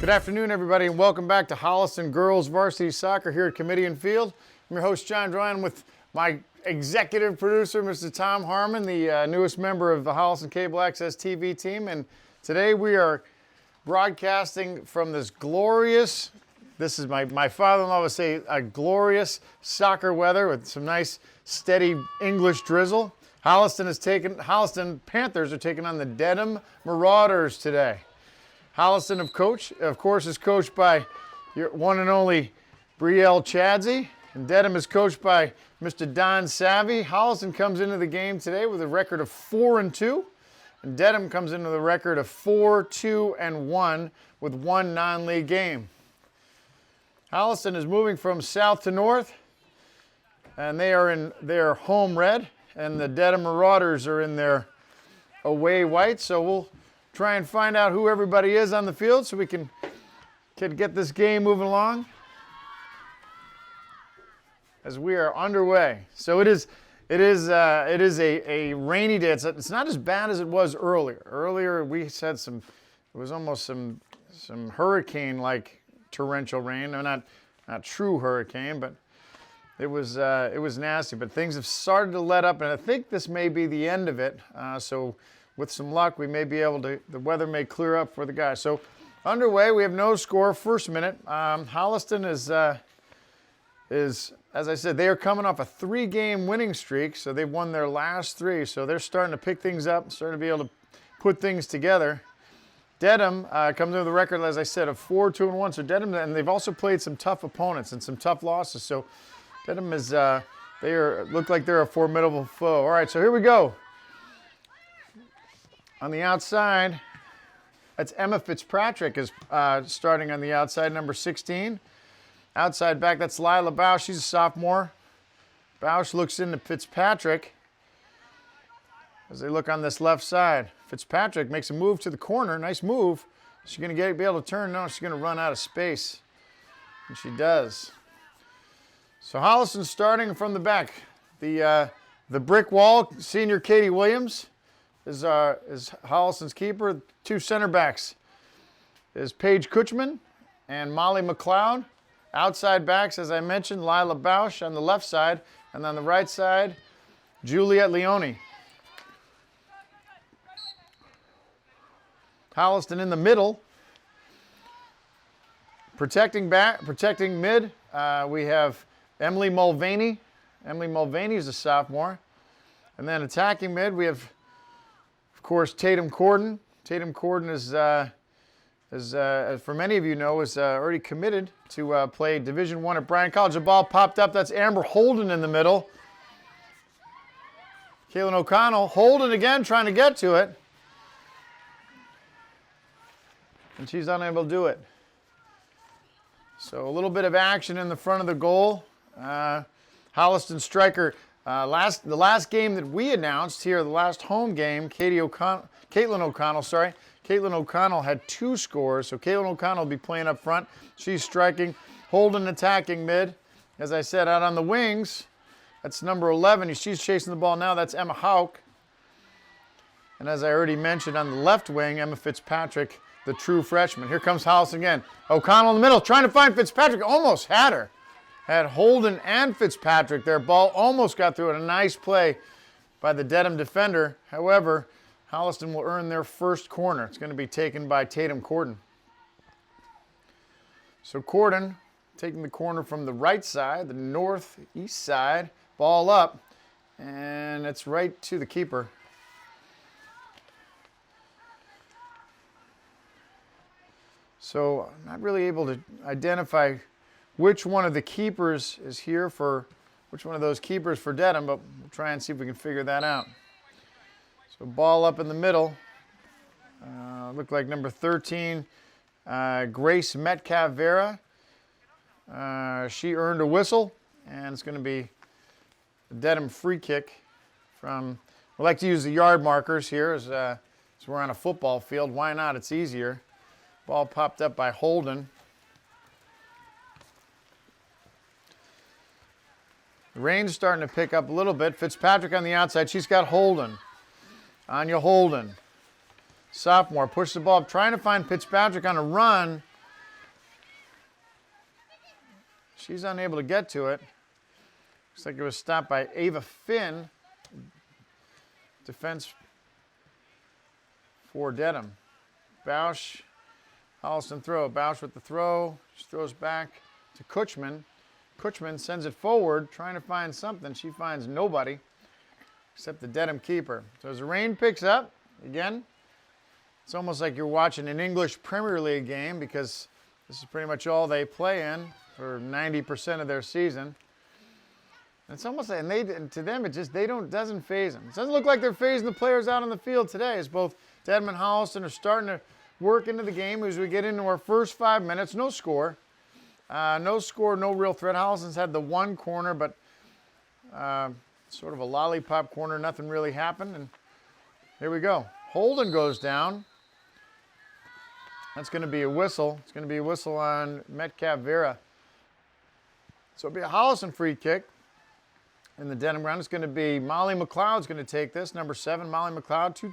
Good afternoon, everybody, and welcome back to Holliston Girls Varsity Soccer here at Kamitian Field. I'm your host, John Dwyan, with my executive producer, Mr. Tom Harmon, the newest member of the Holliston Cable Access TV team. And today we are broadcasting from this glorious, this is my father-in-law would say, a glorious soccer weather with some nice, steady English drizzle. Holliston Panthers are taking on the Dedham Marauders today. Holliston, of course, is coached by your one and only Brielle Chadsey, and Dedham is coached by Mr. Don Savvy. Holliston comes into the game today with a record of 4-2, and Dedham comes into the record of 4-2-1 with one non-league game. Holliston is moving from south to north, and they are home red, and the Dedham Marauders are in their away white. So we'll try and find out who everybody is on the field so we can get this game moving along as we are underway. So it is a rainy day. It's not as bad as it was earlier. Earlier we had it was almost some hurricane-like torrential rain. No, not true hurricane, but it was nasty. But things have started to let up, and I think this may be the end of it. So with some luck, we may be able to, the weather may clear up for the guys. So underway, we have no score, first minute. Holliston is, as I said, they are coming off a 3-game winning streak, so they've won their last 3. So they're starting to pick things up, starting to be able to put things together. Dedham comes into the record, as I said, of 4-2-1. So Dedham, and they've also played some tough opponents and some tough losses. So Dedham is, look like they're a formidable foe. All right, so here we go. On the outside, that's Emma Fitzpatrick is starting on the outside, number 16. Outside back, that's Lila Bausch. She's a sophomore. Bausch looks into Fitzpatrick as they look on this left side. Fitzpatrick makes a move to the corner. Nice move. Is she going to be able to turn? No, she's going to run out of space. And she does. So Holliston starting from the back. The brick wall, senior Katie Williams is Holliston's keeper. 2 center backs is Paige Kutchman and Molly McLeod. Outside backs, as I mentioned, Lila Bausch on the left side, and on the right side, Juliet Leone. Holliston in the middle. Protecting mid, we have Emily Mulvaney. Emily Mulvaney is a sophomore. And then attacking mid, we have, of course, Tatum Corden. Tatum Corden is for many of you know, is already committed to play Division I at Bryan College. The ball popped up. That's Amber Holden in the middle. Kaylin O'Connell. Holden again trying to get to it. And she's unable to do it. So a little bit of action in the front of the goal. Holliston striker. The last game that we announced here, the last home game, Caitlin O'Connell had 2 scores, so Caitlin O'Connell will be playing up front. She's striking. Holden attacking mid. As I said, out on the wings, that's number 11. She's chasing the ball now. That's Emma Hauk. And as I already mentioned, on the left wing, Emma Fitzpatrick, the true freshman. Here comes Holliston again. O'Connell in the middle, trying to find Fitzpatrick. Almost had her. Had Holden and Fitzpatrick. Their ball almost got through it. A nice play by the Dedham defender. However, Holliston will earn their first corner. It's going to be taken by Tatum Corden. So Corden taking the corner from the right side, the northeast side. Ball up, and it's right to the keeper. So I'm not really able to identify which one of the keepers is here for, which one of those keepers for Dedham, but we'll try and see if we can figure that out. So ball up in the middle. Looked like number 13, Grace Metcalf Vera. She earned a whistle, and it's going to be a Dedham free kick from, we like to use the yard markers here as we're on a football field. Why not? It's easier. Ball popped up by Holden. The rain's starting to pick up a little bit. Fitzpatrick on the outside. She's got Holden. Anya Holden. Sophomore. Pushes the ball up. Trying to find Fitzpatrick on a run. She's unable to get to it. Looks like it was stopped by Ava Finn. Defense for Dedham. Bausch, Holliston throw. Bausch with the throw. She throws back to Kutchman. Kutchman sends it forward, trying to find something. She finds nobody except the Dedham keeper. So as the rain picks up, again, it's almost like you're watching an English Premier League game because this is pretty much all they play in for 90% of their season. And it's almost like, and to them, it just, doesn't faze them. It doesn't look like they're phasing the players out on the field today, as both Dedham and Holliston are starting to work into the game as we get into our first 5 minutes. No score. No score, no real threat. Holliston's had the one corner, but sort of a lollipop corner. Nothing really happened. And here we go. Holden goes down. That's going to be a whistle. It's going to be a whistle on Metcalf Vera. So it'll be a Holliston free kick in the Dedham ground. It's going to be Molly McLeod's going to take this. Number 7, Molly McLeod.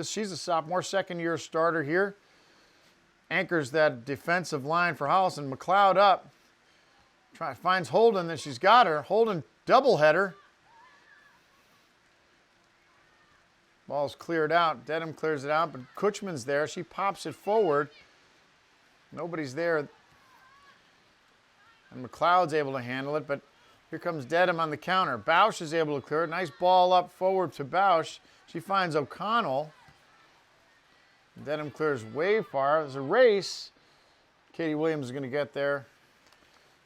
She's a sophomore, second-year starter here. Anchors that defensive line for Holliston. McLeod up. Finds Holden, then she's got her. Holden doubleheader. Ball's cleared out. Dedham clears it out, but Kutchman's there. She pops it forward. Nobody's there. And McLeod's able to handle it, but here comes Dedham on the counter. Bausch is able to clear it. Nice ball up forward to Bausch. She finds O'Connell. Dedham clears way far. There's a race. Katie Williams is going to get there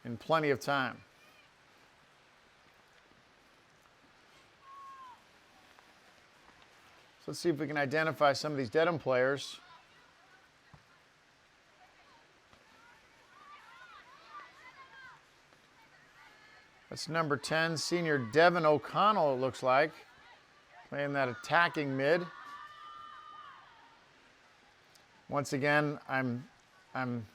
in plenty of time. So let's see if we can identify some of these Dedham players. That's number 10, senior Devin O'Connell, it looks like, playing that attacking mid. Once again, I'm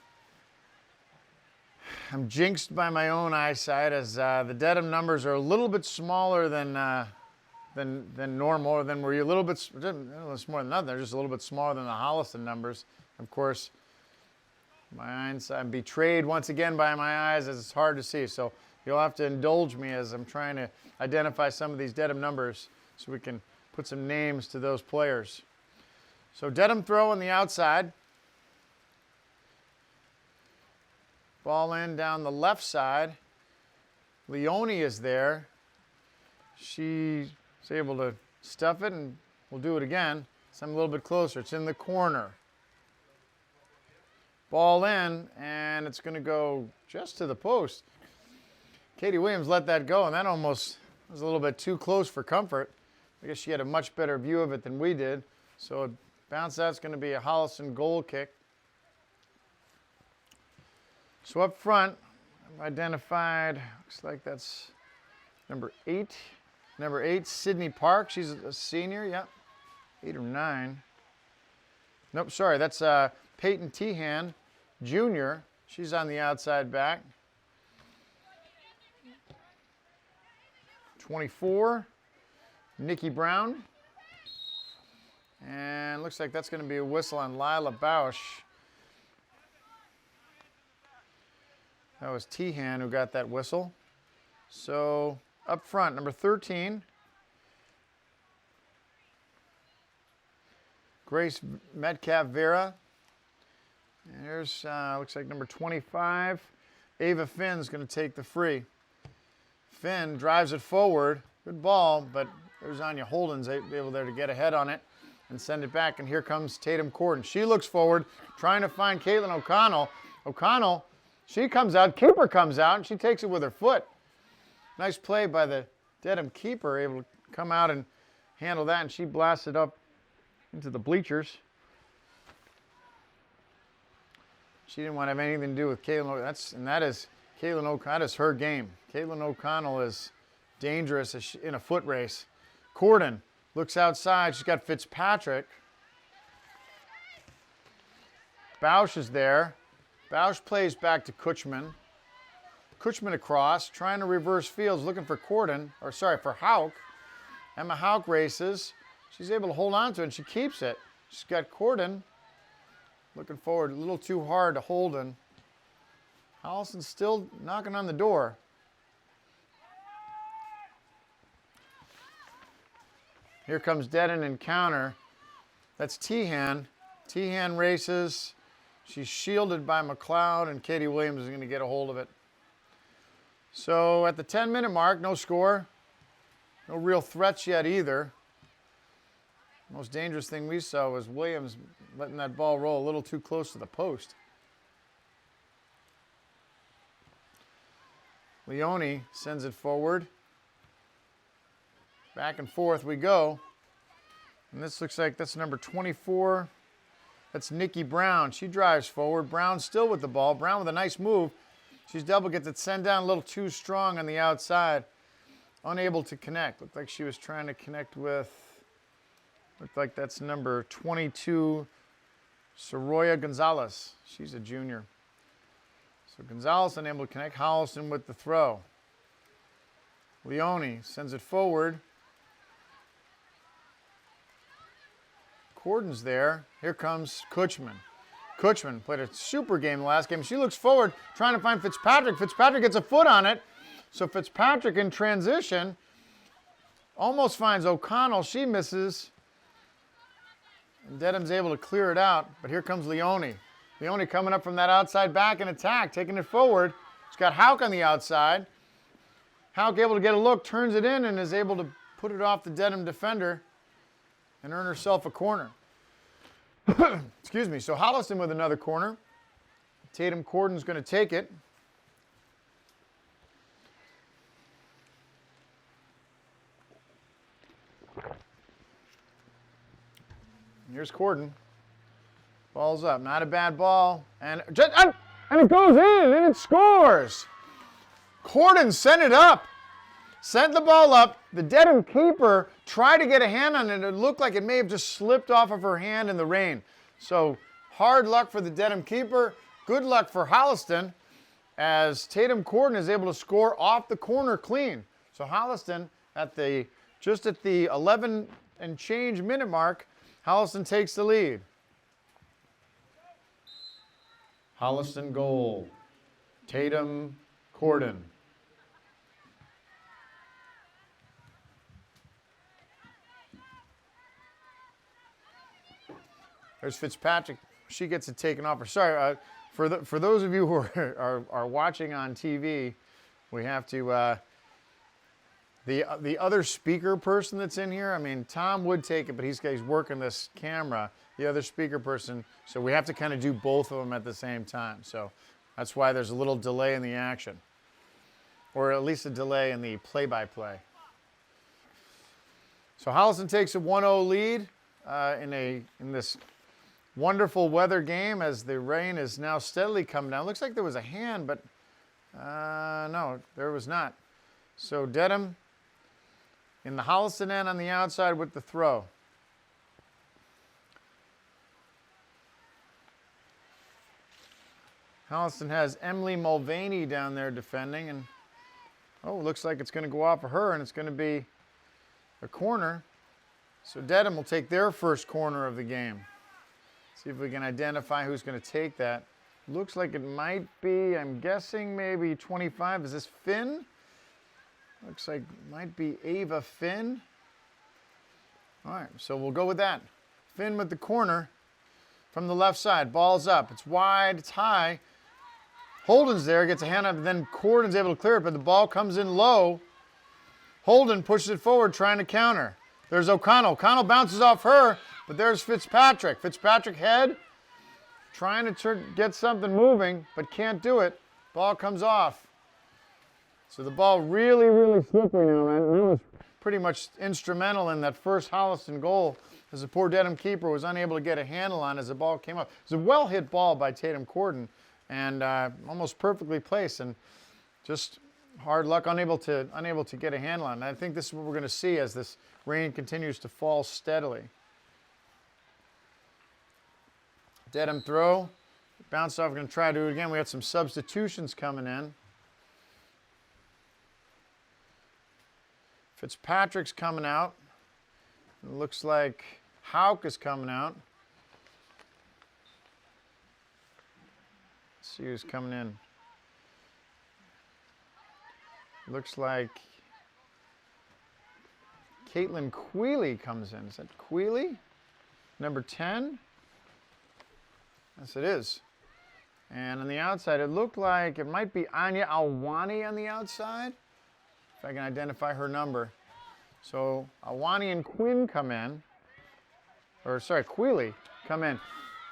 jinxed by my own eyesight as the Dedham numbers are a little bit smaller than normal. Then we're a little bit more than nothing. They're just a little bit smaller than the Holliston numbers. Of course, my eyesight, I'm betrayed once again by my eyes as it's hard to see. So you'll have to indulge me as I'm trying to identify some of these Dedham numbers so we can put some names to those players. So Dedham throw on the outside. Ball in down the left side. Leone is there. She's able to stuff it, and we'll do it again. So I'm a little bit closer. It's in the corner. Ball in, and it's going to go just to the post. Katie Williams let that go, and that almost was a little bit too close for comfort. I guess she had a much better view of it than we did. So bounce out's going to be a Holliston goal kick. So up front, I've identified, looks like that's number 8. Number 8, Sydney Park. She's a senior, yep. 8 or 9. Nope, sorry, that's Peyton Tehan, junior. She's on the outside back. 24, Nikki Brown. And looks like that's going to be a whistle on Lila Bausch. That was Tehan who got that whistle. So up front, number 13, Grace Metcalf Vera. And here's, looks like number 25, Ava Finn's going to take the free. Finn drives it forward. Good ball, but there's Anya Holden's able there to get ahead on it and send it back. And here comes Tatum Corden. She looks forward, trying to find Caitlin O'Connell. O'Connell, she comes out, keeper comes out, and she takes it with her foot. Nice play by the Dedham keeper, able to come out and handle that, and she blasted up into the bleachers. She didn't want to have anything to do with Caitlin O'Connell. That is Caitlin O'Connell. That is her game. Caitlin O'Connell is dangerous in a foot race. Corden looks outside. She's got Fitzpatrick. Bausch is there. Bausch plays back to Kutchman. Kutchman across, trying to reverse fields, looking for Corden, or sorry, for Hauk. Emma Hauk races. She's able to hold on to it, and she keeps it. She's got Corden looking forward, a little too hard to Holden. Holliston's still knocking on the door. Here comes Dedham in counter. That's Tehan. Tehan races. She's shielded by McLeod, and Katie Williams is going to get a hold of it. So at the 10-minute mark, no score. No real threats yet either. Most dangerous thing we saw was Williams letting that ball roll a little too close to the post. Leone sends it forward. Back and forth we go. And this looks like that's number 24. That's Nikki Brown. She drives forward. Brown still with the ball. Brown with a nice move. She's double, gets it sent down a little too strong on the outside. Unable to connect. Looked like she was trying to connect with, looked like that's number 22, Soroya Gonzalez. She's a junior. So Gonzalez unable to connect. Holliston with the throw. Leone sends it forward. Corden's there. Here comes Kutchman. Kutchman played a super game the last game. She looks forward, trying to find Fitzpatrick. Fitzpatrick gets a foot on it. So Fitzpatrick in transition almost finds O'Connell. She misses. And Dedham's able to clear it out. But here comes Leone. Leone coming up from that outside back in attack, taking it forward. She's got Hauk on the outside. Hauk able to get a look, turns it in, and is able to put it off the Dedham defender and earn herself a corner. Excuse me. So Holliston with another corner. Tatum Corden's going to take it. Here's Corden. Ball's up. Not a bad ball. And it goes in, and it scores. Corden sent it up. Sent the ball up. The Dedham keeper tried to get a hand on it. It looked like it may have just slipped off of her hand in the rain. So hard luck for the Dedham keeper. Good luck for Holliston as Tatum Corden is able to score off the corner clean. So Holliston just at the 11 and change minute mark, Holliston takes the lead. Holliston goal. Tatum Corden. There's Fitzpatrick. She gets it taken off her. Sorry, for those of you who are watching on TV, we have to. The other speaker person that's in here. I mean, Tom would take it, but he's working this camera. The other speaker person, so we have to kind of do both of them at the same time. So that's why there's a little delay in the action, or at least a delay in the play-by-play. So Holliston takes a 1-0 lead in this wonderful weather game as the rain is now steadily coming down. Looks like there was a hand, but no, there was not. So Dedham in the Holliston end on the outside with the throw. Holliston has Emily Mulvaney down there defending, and looks like it's going to go off of her, and it's going to be a corner. So Dedham will take their first corner of the game. See if we can identify who's going to take that. Looks like it might be, I'm guessing maybe 25. Is this Finn? Looks like it might be Ava Finn. All right, so we'll go with that. Finn with the corner from the left side. Ball's up. It's wide. It's high. Holden's there. Gets a hand up. And then Corden's able to clear it, but the ball comes in low. Holden pushes it forward, trying to counter. There's O'Connell. O'Connell bounces off her, but there's Fitzpatrick. Fitzpatrick head, trying to get something moving, but can't do it. Ball comes off. So the ball really, really slippery now, man. That was pretty much instrumental in that first Holliston goal, as the poor Dedham keeper was unable to get a handle on as the ball came up. It was a well-hit ball by Tatum Corden, and almost perfectly placed, and just hard luck, unable to get a handle on it. And I think this is what we're going to see as this rain continues to fall steadily. Dedham throw, bounce off. We're going to try to do it again. We had some substitutions coming in. Fitzpatrick's coming out. It looks like Hauk is coming out. Let's see who's coming in. Looks like Caitlin Queeley comes in. Is that Queeley? Number 10? Yes, it is. And on the outside, it looked like it might be Anya Alwani on the outside, if I can identify her number. So Alwani and Quinn come in. Or, sorry, Queeley come in.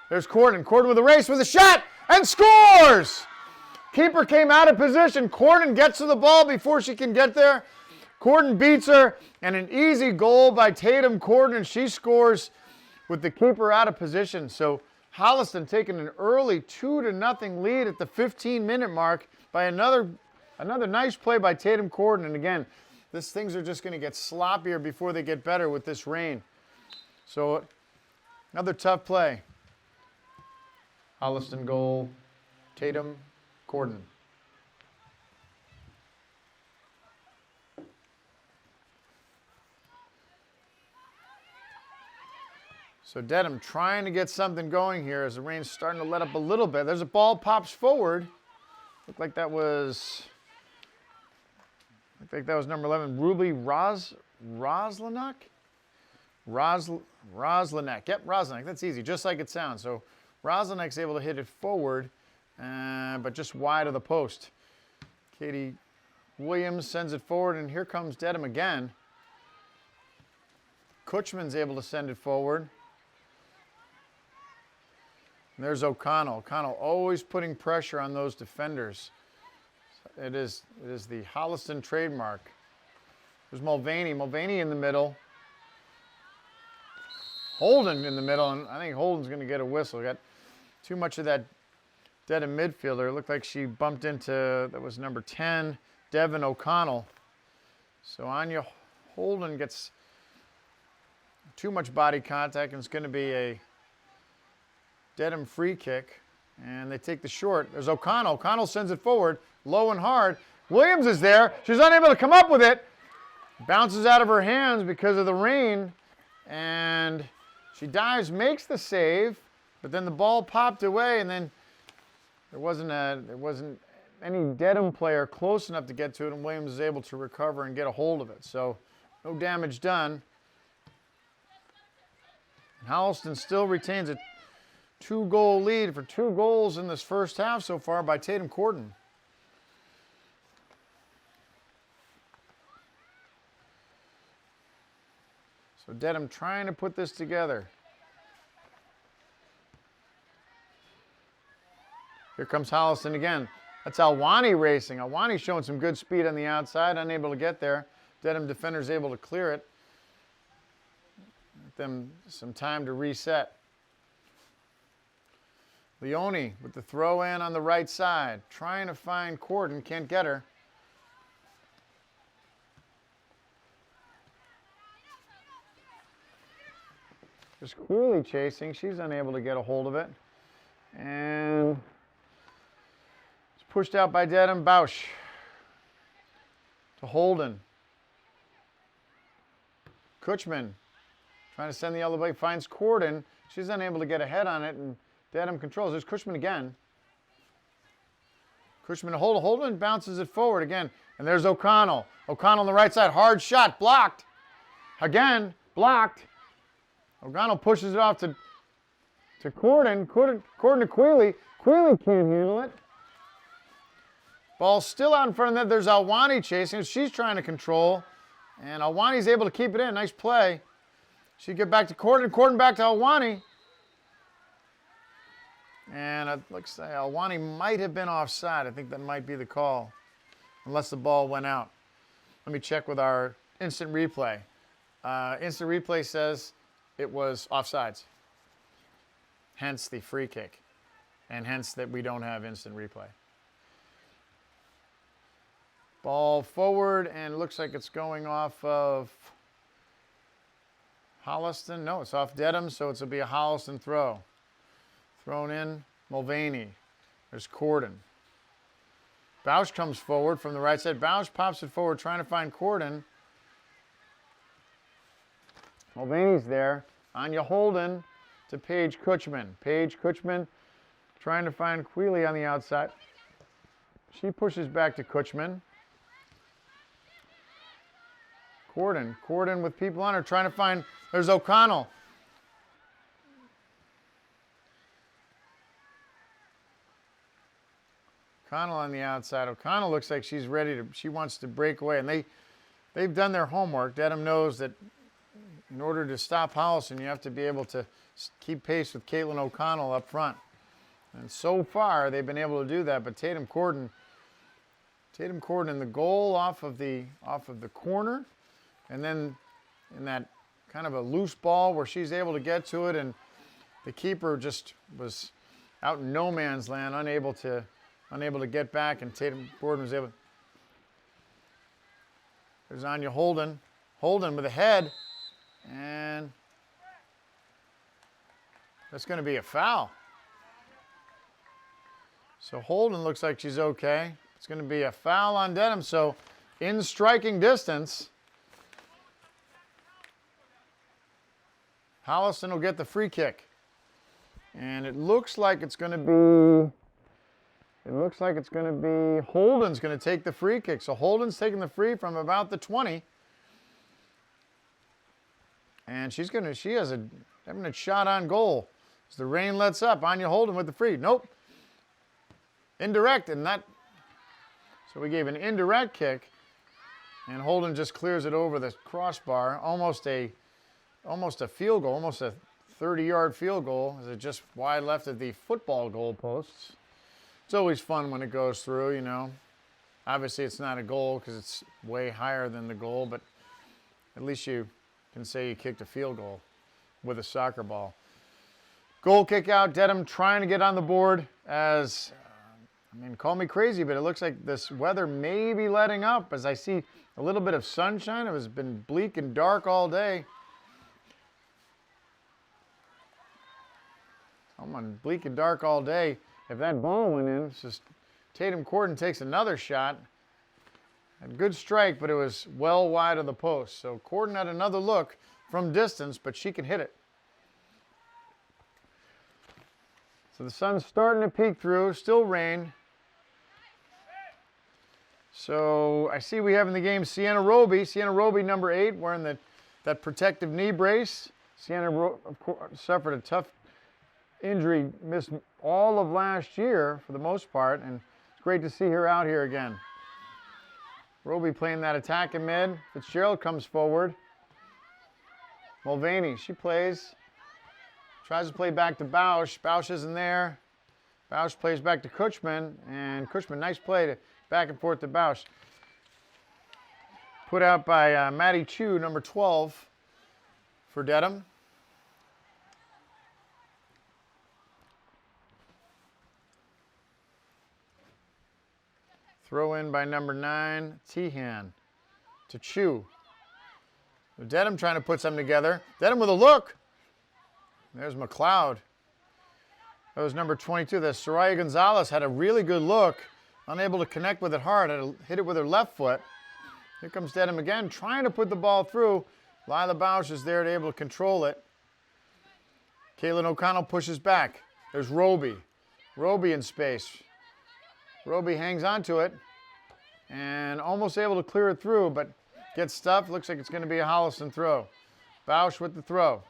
There's Corden. Corden with a race with a shot and scores! Keeper came out of position. Corden gets to the ball before she can get there. Corden beats her, and an easy goal by Tatum Corden, and she scores with the keeper out of position. So Holliston taking an early 2-0 lead at the 15-minute mark by another nice play by Tatum Corden. And again, things are just going to get sloppier before they get better with this rain. So another tough play. Holliston goal, Tatum Corden. So Dedham trying to get something going here as the rain's starting to let up a little bit. There's a ball, pops forward. Looked like that was number 11, Ruby Roslanek? Roslanek. Yep, Roslanek. That's easy, just like it sounds. So Roslanek's able to hit it forward, but just wide of the post. Katie Williams sends it forward, and here comes Dedham again. Kutchman's able to send it forward. And there's O'Connell. O'Connell always putting pressure on those defenders. It is the Holliston trademark. There's Mulvaney. Mulvaney in the middle. Holden in the middle, and I think Holden's going to get a whistle. Got too much of that Dedham midfielder. It looked like she bumped into, that was number 10, Devin O'Connell. So Anya Holden gets too much body contact, and it's going to be a Dedham free kick. And they take the short. There's O'Connell. O'Connell sends it forward, low and hard. Williams is there. She's unable to come up with it. Bounces out of her hands because of the rain. And she dives, makes the save, but then the ball popped away, and then there wasn't any Dedham player close enough to get to it, and Williams is able to recover and get a hold of it. So no damage done. Holliston still retains a 2-goal lead for 2 goals in this first half so far by Tatum Corden. So Dedham trying to put this together. Here comes Holliston again. That's Alwani racing. Alwani showing some good speed on the outside, unable to get there. Dedham defenders able to clear it. Give them some time to reset. Leone with the throw in on the right side. Trying to find Corden, can't get her. There's Queeley chasing. She's unable to get a hold of it. And it's pushed out by Dedham. Bausch to Holden. Kutchman trying to send the other way. Finds Corden. She's unable to get a head on it, and Dedham controls. There's Kutchman again. Kutchman to Holden bounces it forward again. And there's O'Connell. O'Connell on the right side. Hard shot. Blocked. Again. Blocked. O'Connell pushes it off to Corden. Corden to Queeley. Queeley can't handle it. Ball still out in front of that. There's Alwani chasing. She's trying to control. And Alwani's able to keep it in. Nice play. She get back to Corden. Corden back to Alwani. And it looks like Alwani might have been offside. I think that might be the call. Unless the ball went out. Let me check with our instant replay. Instant replay says it was offsides. Hence the free kick. And hence that we don't have instant replay. Ball forward, and it looks like it's going off of Holliston. No, it's off Dedham, so it's going to be a Holliston throw. Thrown in, Mulvaney. There's Corden. Bausch comes forward from the right side. Bausch pops it forward, trying to find Corden. Mulvaney's there. Anya Holden to Paige Kutchman. Paige Kutchman trying to find Queeley on the outside. She pushes back to Kutchman. Corden with people on her, trying to find, there's O'Connell. O'Connell on the outside. O'Connell looks like she's ready to, she wants to break away. And they've done their homework. Dedham knows that in order to stop Holliston, you have to be able to keep pace with Caitlin O'Connell up front. And so far, they've been able to do that. But Tatum Corden in the goal off of the corner, and then in that kind of a loose ball where she's able to get to it, and the keeper just was out in no man's land, unable to get back, and Tatum Corden was able. There's Anya Holden with a head, and that's going to be a foul. So Holden looks like she's okay. It's going to be a foul on Dedham. So in striking distance, Holliston will get the free kick. And it looks like it's going to be Holden's going to take the free kick. So Holden's taking the free from about the 20. And she has a definite shot on goal. As the rain lets up, Anya Holden with the free. Nope. Indirect, and that. So we gave an indirect kick, and Holden just clears it over the crossbar. Almost a field goal, almost a 30-yard field goal, as it just wide left of the football goal posts. It's always fun when it goes through, you know. Obviously, it's not a goal because it's way higher than the goal, but at least you can say you kicked a field goal with a soccer ball. Goal kick out, Dedham trying to get on the board as... I mean, call me crazy, but it looks like this weather may be letting up as I see a little bit of sunshine. It has been bleak and dark all day. I'm on bleak and dark all day. If that ball went in, it's just Tatum Corden takes another shot. A good strike, but it was well wide of the post. So Corden had another look from distance, but she can hit it. So the sun's starting to peek through, still rain. So I see we have in the game Sienna Roby. Sienna Roby, number 8, wearing that protective knee brace. Sienna, of course, suffered a tough injury, missed all of last year for the most part, and it's great to see her out here again. Roby playing that attack in mid. Fitzgerald comes forward. Mulvaney, she plays. Tries to play back to Bausch. Bausch isn't there. Bausch plays back to Kutchman, and Kutchman, nice play to back and forth to Bausch. Put out by Maddie Chu, number 12, for Dedham. Throw in by number 9, Tehan, to Chu. Dedham trying to put something together. Dedham with a look. There's McLeod. That was number 22. That Soraya Gonzalez had a really good look. Unable to connect with it hard. Had to hit it with her left foot. Here comes Dedham again, trying to put the ball through. Lila Bausch is there to able to control it. Caitlin O'Connell pushes back. There's Roby. Roby in space. Roby hangs onto it and almost able to clear it through, but gets stuffed. Looks like it's going to be a Holliston throw. Bausch with the throw.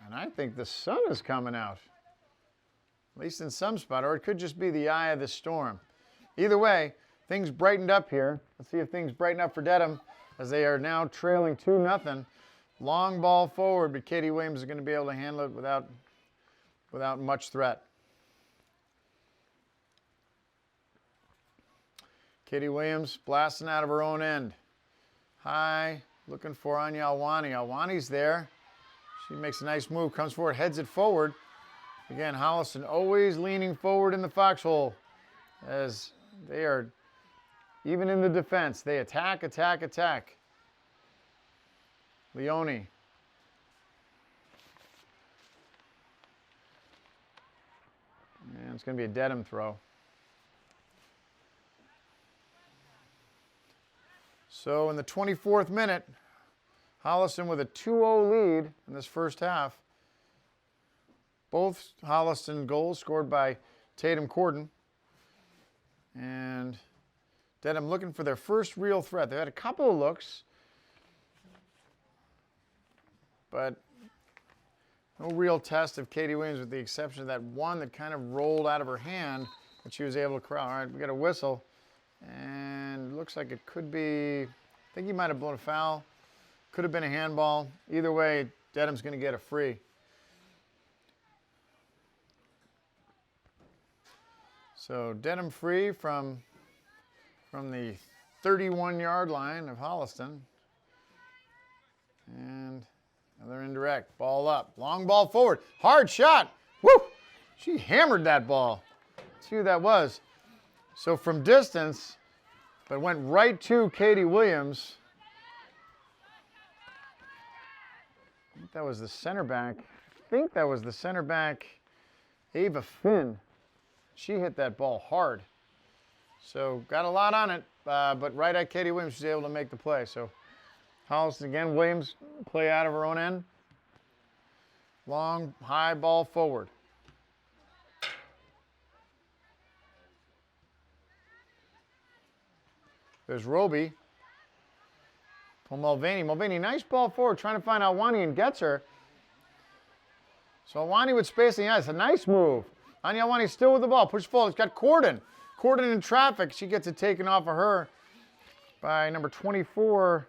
And I think the sun is coming out, at least in some spot, or it could just be the eye of the storm. Either way, things brightened up here. Let's see if things brighten up for Dedham as they are now trailing 2-0. Long ball forward, but Katie Williams is going to be able to handle it without much threat. Katie Williams blasting out of her own end. High, looking for Anya Alwani. Alwani's there. She makes a nice move, comes forward, heads it forward. Again, Holliston always leaning forward in the foxhole as they are, even in the defense, they attack, attack, attack. Leone. And it's going to be a Dedham throw. So in the 24th minute, Holliston with a 2-0 lead in this first half. Both Holliston goals scored by Tatum Corden. And Dedham looking for their first real threat. They had a couple of looks, but no real test of Katie Williams with the exception of that one that kind of rolled out of her hand, but she was able to corral. All right, we got a whistle, and looks like it could be, I think he might have blown a foul. Could have been a handball. Either way, Dedham's going to get a free. So Dedham free from the 31-yard line of Holliston. And another indirect. Ball up. Long ball forward. Hard shot. Woo! She hammered that ball. Let's see who that was. So from distance, but went right to Katie Williams. I think that was the center back. Ava Finn. She hit that ball hard. So got a lot on it, but right at Katie Williams, she's able to make the play. So Holliston again, Williams play out of her own end. Long, high ball forward. There's Roby. From Mulvaney. Mulvaney, nice ball forward, trying to find Alwani and gets her. So Alwani with space in the ice. A nice move. Anya Alwani still with the ball. Push forward. It's got Corden. Corden in traffic. She gets it taken off of her by number 24.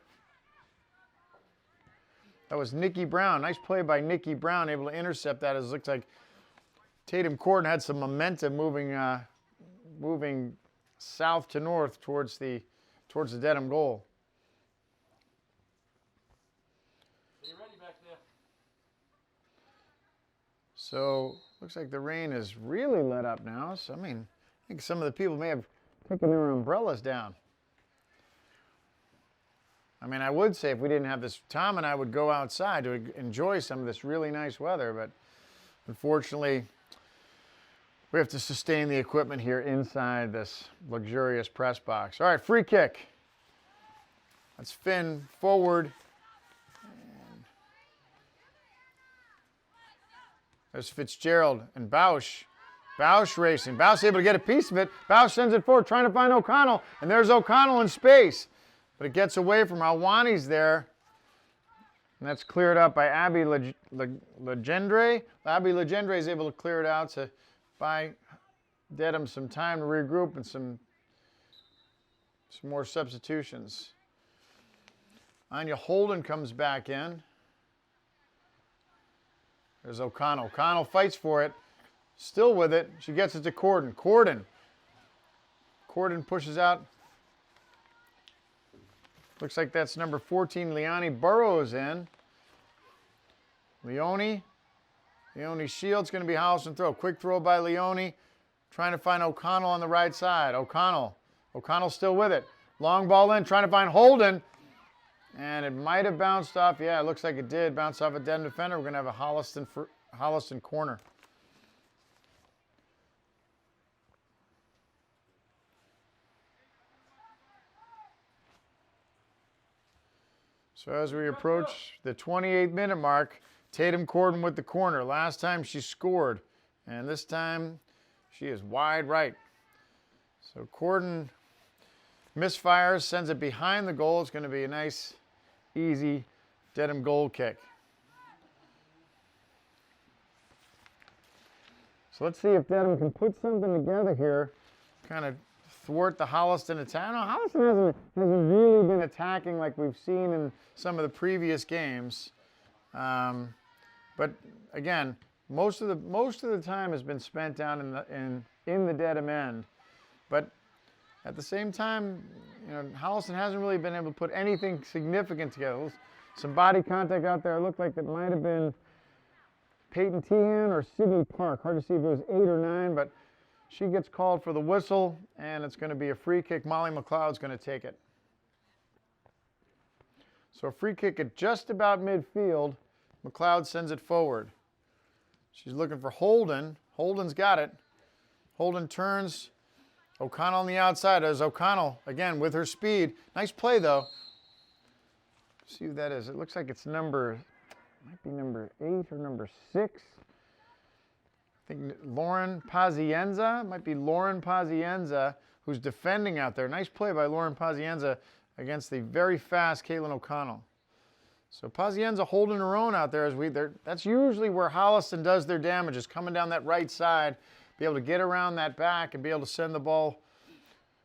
That was Nikki Brown. Nice play by Nikki Brown, able to intercept that. As it looks like Tatum Corden had some momentum moving south to north towards the Dedham goal. Are you ready back there? So looks like the rain is really let up now. So I mean, I think some of the people may have taken their umbrellas down. I mean, I would say if we didn't have this, Tom and I would go outside to enjoy some of this really nice weather, but unfortunately, we have to sustain the equipment here inside this luxurious press box. All right, free kick. Let's Finn forward. And there's Fitzgerald and Bausch. Bausch racing. Bausch able to get a piece of it. Bausch sends it forward, trying to find O'Connell. And there's O'Connell in space. But it gets away from Alwani's there. And that's cleared up by Abby Legendre. Abby Legendre is able to clear it out to buy Dedham some time to regroup and some more substitutions. Anya Holden comes back in. There's O'Connell. O'Connell fights for it. Still with it. She gets it to Corden. Corden pushes out. Looks like that's number 14, Leonie Burrows in. Leonie Shields going to be Holliston throw. Quick throw by Leonie. Trying to find O'Connell on the right side. O'Connell still with it. Long ball in, trying to find Holden. And it might have bounced off. Yeah, it looks like it did. Bounce off a Dedham defender. We're going to have a Holliston corner. So as we approach the 28-minute mark, Tatum Corden with the corner. Last time she scored, and this time she is wide right. So Corden misfires, sends it behind the goal. It's going to be a nice, easy Dedham goal kick. So let's see if Dedham can put something together here, kind of thwart the Holliston attack. No, Holliston hasn't really been attacking like we've seen in some of the previous games. But again, most of the time has been spent down in the Dedham end. But at the same time, you know, Holliston hasn't really been able to put anything significant together. Some body contact out there. It looked like that might have been Peyton Tehan or Sydney Park. Hard to see if it was 8 or 9, but she gets called for the whistle, and it's going to be a free kick. Molly McLeod's going to take it. So a free kick at just about midfield. McLeod sends it forward. She's looking for Holden. Holden's got it. Holden turns. O'Connell on the outside. There's O'Connell, again, with her speed. Nice play, though. See who that is. It looks like it's might be number 8 or number 6. I think Lauren Pazienza. Might be Lauren Pazienza. who's defending out there. Nice play by Lauren Pazienza against the very fast Caitlin O'Connell. So Pazienza holding her own out there. That's usually where Holliston does their damage, is coming down that right side, be able to get around that back and be able to send the ball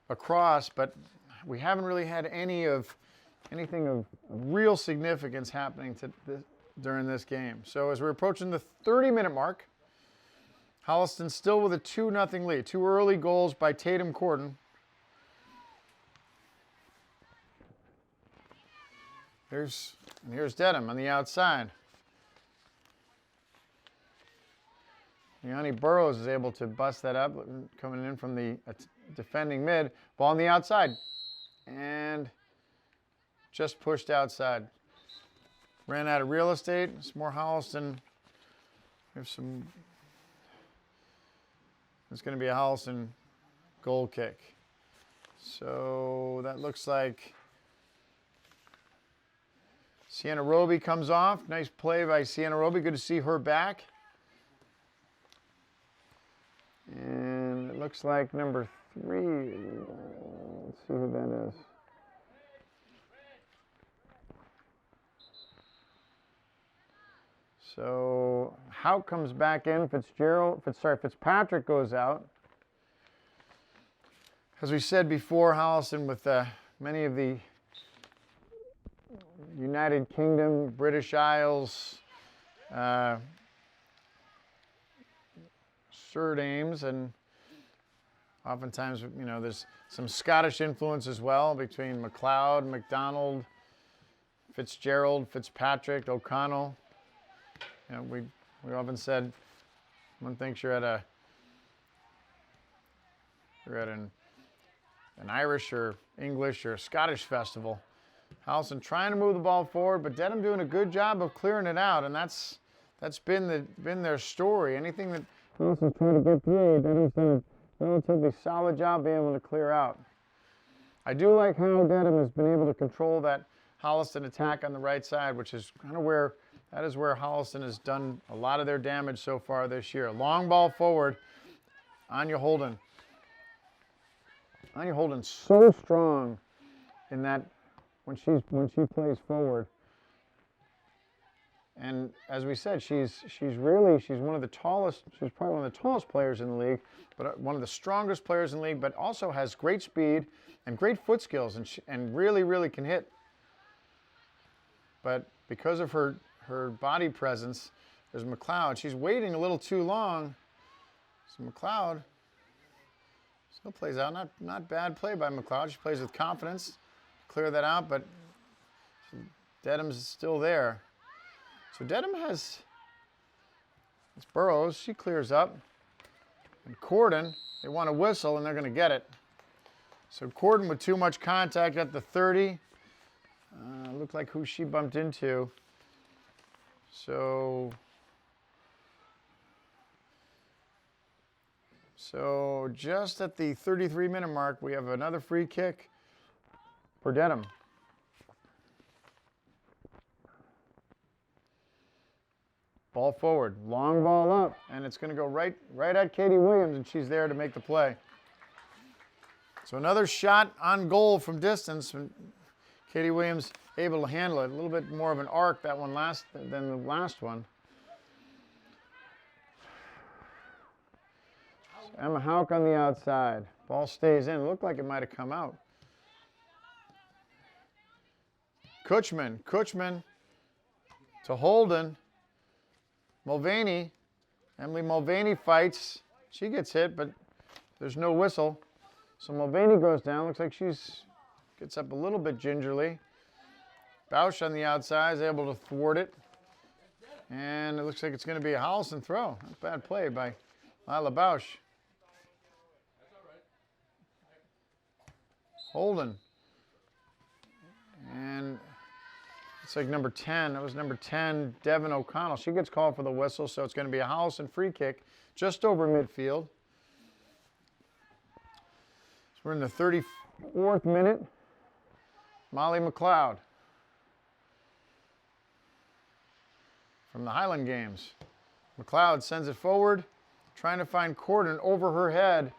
across. But we haven't really had anything of real significance happening during this game. So as we're approaching the 30-minute mark, Holliston still with a 2-0 lead. 2 early goals by Tatum Corden. Here's Dedham on the outside. Yanni Burrows is able to bust that up, coming in from the defending mid. Ball on the outside. And just pushed outside. Ran out of real estate. It's more Holliston. It's going to be a Holliston goal kick. So that looks like Sienna Roby comes off. Nice play by Sienna Roby. Good to see her back. And it looks like number 3. Let's see who that is. So Houck comes back in. Fitzpatrick goes out. As we said before, Holliston with many of the United Kingdom, British Isles, surnames, and oftentimes, there's some Scottish influence as well between McLeod, McDonald, Fitzgerald, Fitzpatrick, O'Connell. We often said one thinks you're at an Irish or English or Scottish festival. Holliston trying to move the ball forward, but Dedham doing a good job of clearing it out, and that's been their story. Anything that Holliston's trying to get through, Dedham's done a relatively solid job being able to clear out. I do like how Dedham has been able to control that Holliston attack on the right side, which is kind of where Holliston has done a lot of their damage so far this year. Long ball forward, Anya Holden. Anya Holden's so strong in that when she plays forward. And as we said, she's one of the tallest. She's probably one of the tallest players in the league, but one of the strongest players in the league. But also has great speed and great foot skills, and really can hit. But because of her body presence, there's McLeod. She's waiting a little too long. So McLeod still plays out. Not bad play by McLeod. She plays with confidence. Clear that out, but Dedham's still there. So Dedham it's Burrows. She clears up. And Corden, they want to whistle, and they're going to get it. So Corden with too much contact at the 30. Looked like who she bumped into. So just at the 33-minute mark, we have another free kick for Dedham. Ball forward, long ball up, and it's going to go right at Katie Williams, and she's there to make the play. So another shot on goal from distance. Katie Williams able to handle it. A little bit more of an arc that one than the last one. So Emma Houck on the outside. Ball stays in. Looked like it might have come out. Kutchman to Holden. Mulvaney. Emily Mulvaney fights. She gets hit, but there's no whistle. So Mulvaney goes down. Looks like gets up a little bit gingerly. Bausch on the outside is able to thwart it. And it looks like it's going to be a Holliston throw. That's a bad play by Lila Bausch. Holden. And it's like number 10. That was number 10, Devin O'Connell. She gets called for the whistle, so it's going to be a Holliston free kick just over midfield. So we're in the 34th minute. Molly McLeod from the Highland Games. McLeod sends it forward, trying to find Corden over her head.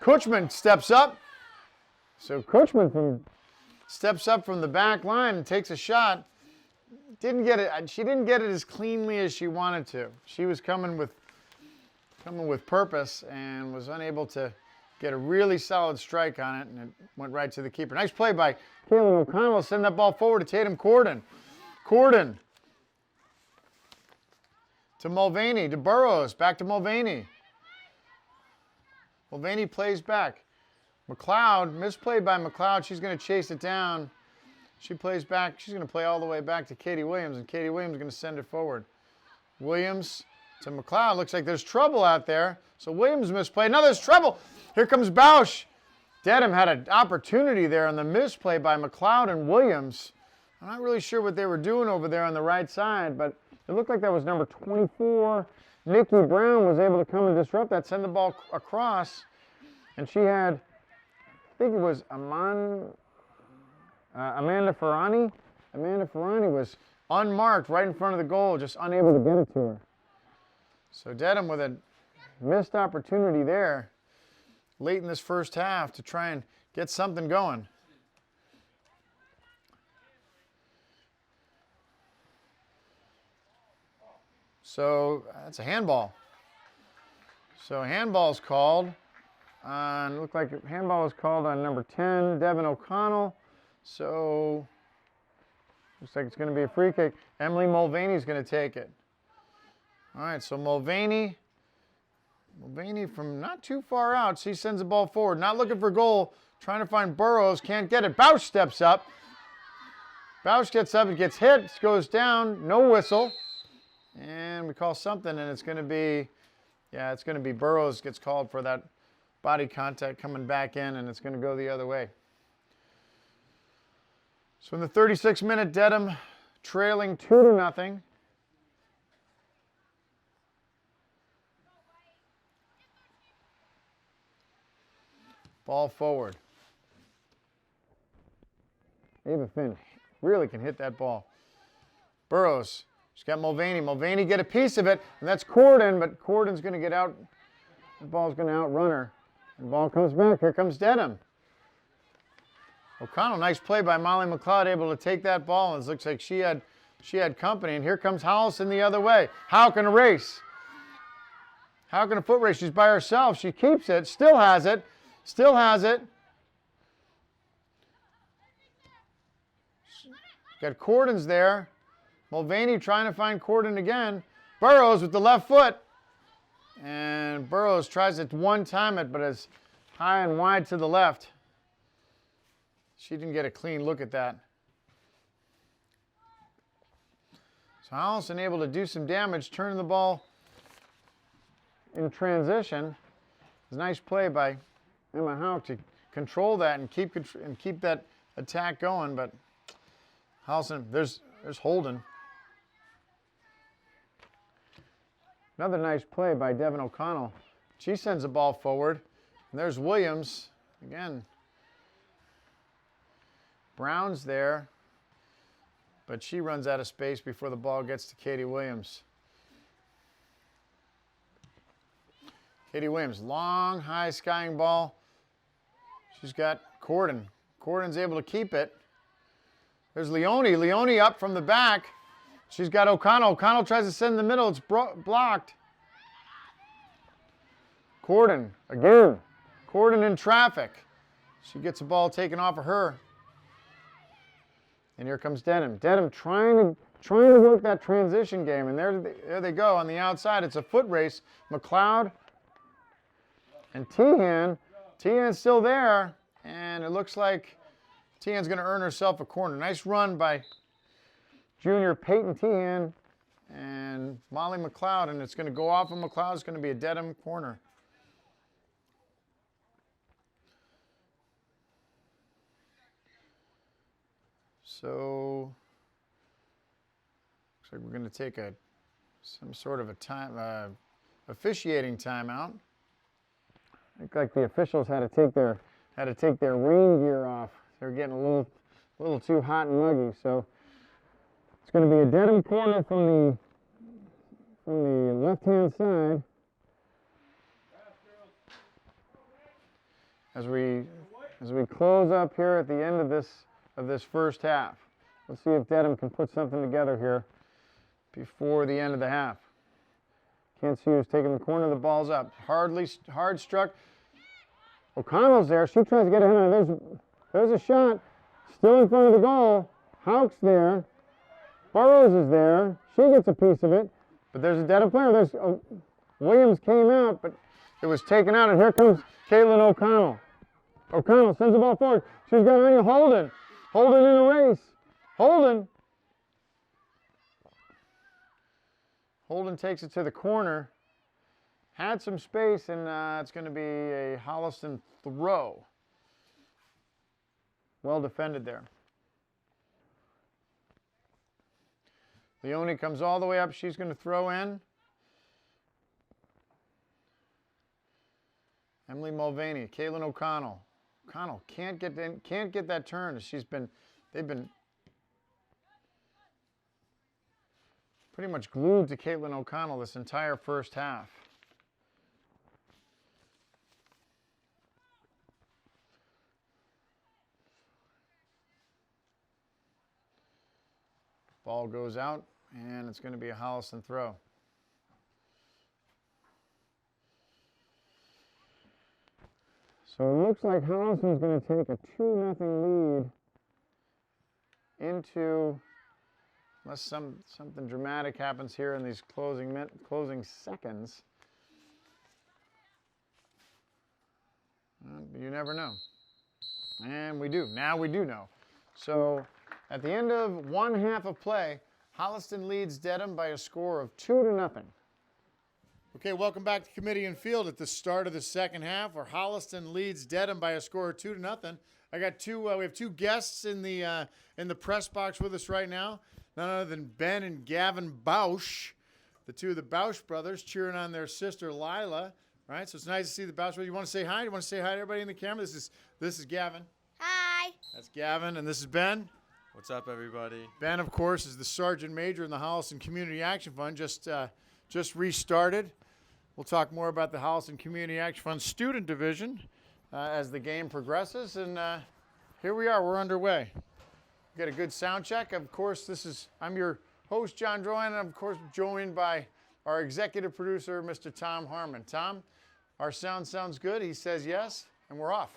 Kutchman steps up. So Kutchman steps up from the back line and takes a shot. Didn't get it. She didn't get it as cleanly as she wanted to. She was coming with purpose and was unable to get a really solid strike on it, and it went right to the keeper. Nice play by Kaylin O'Connell. Send that ball forward to Tatum Corden. Corden to Mulvaney, to Burrows, back to Mulvaney. Mulvaney plays back. McLeod, misplayed by McLeod. She's going to chase it down. She plays back. She's going to play all the way back to Katie Williams, and Katie Williams is going to send it forward. Williams to McLeod. Looks like there's trouble out there. So Williams misplayed. Now there's trouble. Here comes Bausch. Dedham had an opportunity there on the misplay by McLeod and Williams. I'm not really sure what they were doing over there on the right side, but it looked like that was number 24. Nikki Brown was able to come and disrupt that, send the ball across, and she had, I think it was Amanda Ferrani. Amanda Ferrani was unmarked right in front of the goal, just unable to get it to her. So Dedham with a missed opportunity there late in this first half to try and get something going. So that's a handball. So handball's called on, looked like handball was called on number 10, Devin O'Connell. So looks like it's going to be a free kick. Emily Mulvaney is going to take it. All right, so Mulvaney from not too far out. She sends the ball forward, not looking for goal, trying to find Burrows, can't get it. Bausch steps up. Bausch gets up, it gets hit, goes down, no whistle. And we call something, and it's going to be, it's going to be Burrows gets called for that body contact coming back in, and it's going to go the other way. So in the 36th minute, Dedham trailing 2-0. Ball forward. Ava Finn really can hit that ball. Burrows. She's got Mulvaney. Mulvaney get a piece of it, and that's Corden, but Corden's going to get out. The ball's going to outrun her. The ball comes back. Here comes Dedham. O'Connell, nice play by Molly McLeod, able to take that ball, and it looks like she had company. And here comes Holliston the other way. How can a race? How can a foot race? She's by herself. She keeps it. Still has it. Still has it. Got Corden's there. Mulvaney trying to find Corden again. Burrows with the left foot. And Burrows tries to one-time it, but it's high and wide to the left. She didn't get a clean look at that. So Holliston able to do some damage, turning the ball in transition. It was a nice play by Emma Houck to control that and keep that attack going, but Holliston, there's Holden. Another nice play by Devin O'Connell. She sends the ball forward. And there's Williams. Again, Brown's there. But she runs out of space before the ball gets to Katie Williams. Katie Williams, long, high skying ball. She's got Corden. Corden's able to keep it. There's Leone. Leone up from the back. She's got O'Connell. O'Connell tries to send in the middle. It's blocked. Corden again. Corden in traffic. She gets the ball taken off of her. And here comes Dedham. Dedham trying to work that transition game. And there they go on the outside. It's a foot race. McLeod and Tehan. Tehan's still there. And it looks like Tehan's going to earn herself a corner. Nice run by junior Peyton Tehan and Molly McLeod, and it's going to go off of McLeod. It's going to be a Dedham corner. So looks like we're going to take some sort of a officiating timeout. Looks like the officials had to take their rain gear off. They're getting a little too hot and muggy, so it's going to be a Dedham corner from the left-hand side. as we close up here at the end of this first half. Let's see if Dedham can put something together here before the end of the half. Can't see who's taking the corner. The ball's up. Hard struck. O'Connell's there. She tries to get ahead. There's a shot. Still in front of the goal. Houck's there. Burrows is there. She gets a piece of it. But there's a Dedham player. Williams came out, but it was taken out. And here comes Caitlin O'Connell. O'Connell sends the ball forward. She's got Anya Holden. Holden in the race. Holden takes it to the corner. Had some space, and it's going to be a Holliston throw. Well defended there. Leone comes all the way up. She's going to throw in. Emily Mulvaney, Caitlin O'Connell. O'Connell can't get that turn. They've been pretty much glued to Caitlin O'Connell this entire first half. Ball goes out, and it's going to be a Holliston throw. So it looks like Holliston's going to take a 2-0 lead into, unless something dramatic happens here in these closing seconds. You never know. And we do. Now we do know. So at the end of one half of play, Holliston leads Dedham by a score of 2-0. Okay, welcome back to Kamitian Field at the start of the second half, where Holliston leads Dedham by a score of 2-0. I got we have two guests in the press box with us right now, none other than Ben and Gavin Bausch, the two of the Bausch brothers, cheering on their sister Lila. All right, so it's nice to see the Bausch brothers. You want to say hi? You want to say hi to everybody in the camera? This is Gavin. Hi. That's Gavin, and this is Ben. What's up, everybody? Ben, of course, is the Sergeant Major in the Holliston Community Action Fund, just restarted. We'll talk more about the Holliston Community Action Fund Student Division as the game progresses, and here we are. We're underway. We got a good sound check. Of course, I'm your host, John Droyan, and I'm, of course, joined by our executive producer, Mr. Tom Harmon. Tom, our sound sounds good. He says yes, and we're off.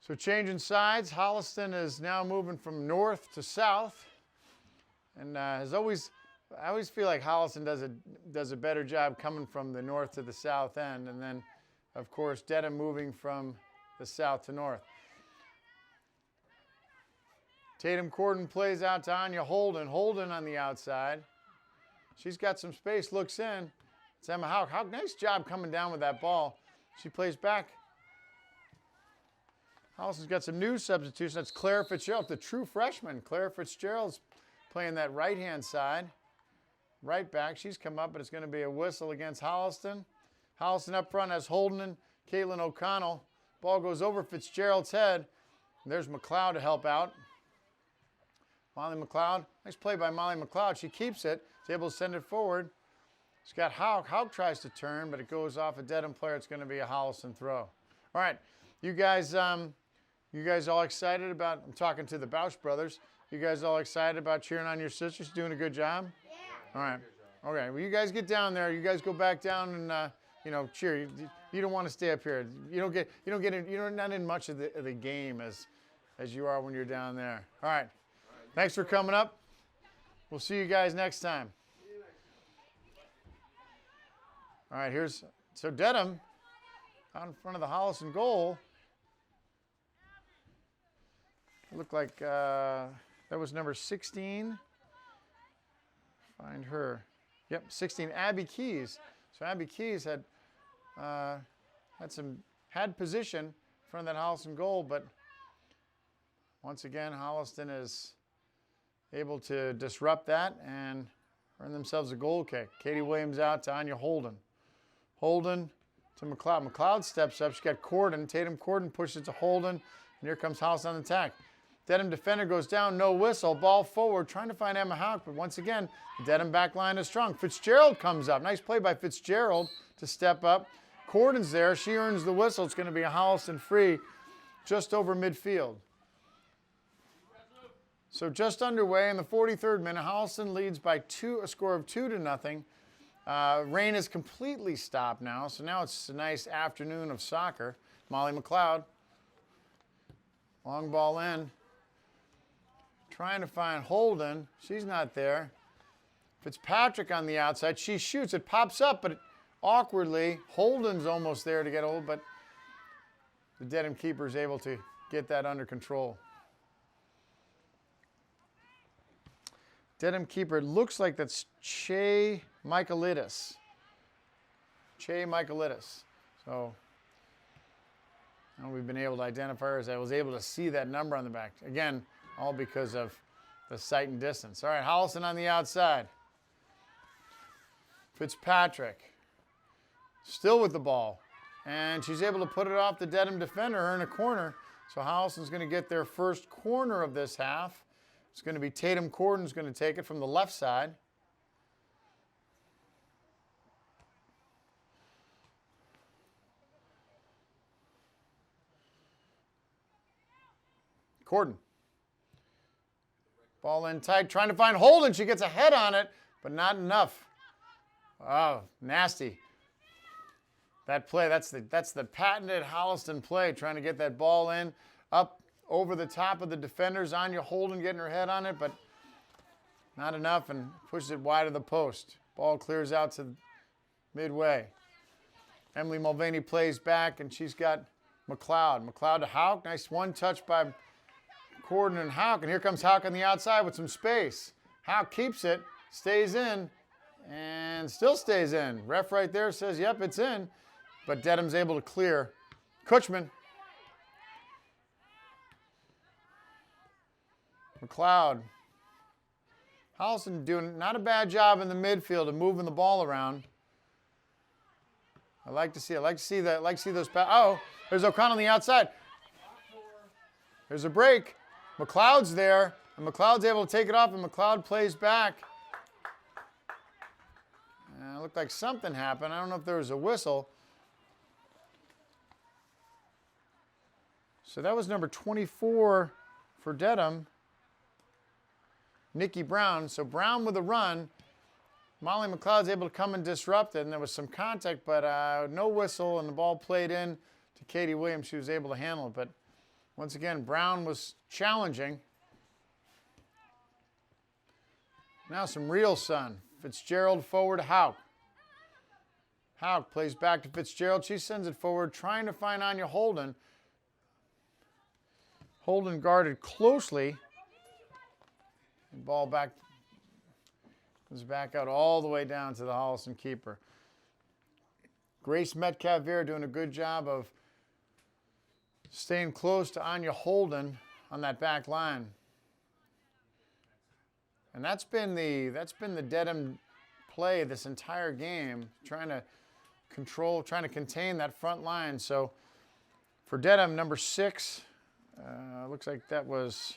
So changing sides, Holliston is now moving from north to south, and I always feel like Holliston does a better job coming from the north to the south end, and then, of course, Dedham moving from the south to north. Tatum Corden plays out to Anya Holden. Holden on the outside. She's got some space, looks in. It's Emma Houck. Houck, nice job coming down with that ball. She plays back. Holliston's got some new substitutions. That's Claire Fitzgerald, the true freshman. Claire Fitzgerald's playing that right-hand side. Right back. She's come up, but it's going to be a whistle against Holliston. Holliston up front has Holden and Caitlin O'Connell. Ball goes over Fitzgerald's head. And there's McLeod to help out. Molly McLeod. Nice play by Molly McLeod. She keeps it. Is able to send it forward. She's got Houck. Houck tries to turn, but it goes off a Dedham player. It's going to be a Holliston throw. All right. You guys all excited about, I'm talking to the Bausch brothers. You guys all excited about cheering on your sisters? Doing a good job? All right. Okay. Well, you guys get down there. You guys go back down and cheer. You don't want to stay up here. You're not in much of the game as you are when you're down there. All right. Thanks for coming up. We'll see you guys next time. All right. So Dedham out in front of the Holliston goal. It looked like that was number 16. Find her. Yep, 16, Abby Keys. So Abby Keys had position in front of that Holliston goal, but once again, Holliston is able to disrupt that and earn themselves a goal kick. Katie Williams out to Anya Holden. Holden to McLeod. McLeod steps up. She's got Corden. Tatum Corden pushes it to Holden, and here comes Holliston on the attack. Dedham defender goes down, no whistle, ball forward, trying to find Emma Houck, but once again, the Dedham back line is strong. Fitzgerald comes up. Nice play by Fitzgerald to step up Corden's there. She earns the whistle. It's going to be a Holliston free just over midfield. So just underway in the 43rd minute, Holliston leads by a score of 2-0. Rain is completely stopped now, so now it's a nice afternoon of soccer. Molly McLeod, long ball in, trying to find Holden. She's not there. Fitzpatrick on the outside. She shoots. It pops up, but awkwardly, Holden's almost there to get hold, but the Dedham keeper is able to get that under control. Dedham keeper, it looks like that's Che Michaelidis. Che Michaelidis. So now we've been able to identify her as I was able to see that number on the back. Again, all because of the sight and distance. All right, Holliston on the outside. Fitzpatrick still with the ball. And she's able to put it off the Dedham defender, her in a corner. So Holliston's going to get their first corner of this half. It's going to be Tatum Corden's going to take it from the left side. Corden. Ball in tight, trying to find Holden. She gets a head on it, but not enough. Oh, nasty. That play, that's the patented Holliston play, trying to get that ball in, up over the top of the defenders. Anya Holden getting her head on it, but not enough, and pushes it wide of the post. Ball clears out to midway. Emily Mulvaney plays back, and she's got McLeod. McLeod to Houck. Nice one touch by Corden and Houck, and here comes Houck on the outside with some space. Houck keeps it, stays in, and still stays in. Ref right there says, yep, it's in. But Dedham's able to clear. Kutchman. McLeod. Holliston doing not a bad job in the midfield of moving the ball around. I like to see that. I like to see those. Oh, there's O'Connell on the outside. There's a break. McLeod's there, and McLeod's able to take it off, and McLeod plays back. It looked like something happened. I don't know if there was a whistle. So that was number 24 for Dedham, Nikki Brown. So Brown with a run. Molly McLeod's able to come and disrupt it, and there was some contact, but no whistle, and the ball played in to Katie Williams. She was able to handle it, but once again, Brown was challenging. Now some real sun. Fitzgerald forward to Houck. Houck plays back to Fitzgerald. She sends it forward, trying to find Anya Holden. Holden guarded closely. And ball back, comes back out all the way down to the Holliston keeper. Grace Metcalf-Vera doing a good job of staying close to Anya Holden on that back line. And that's been the Dedham play this entire game, trying to contain that front line. So for Dedham, number 6, looks like that was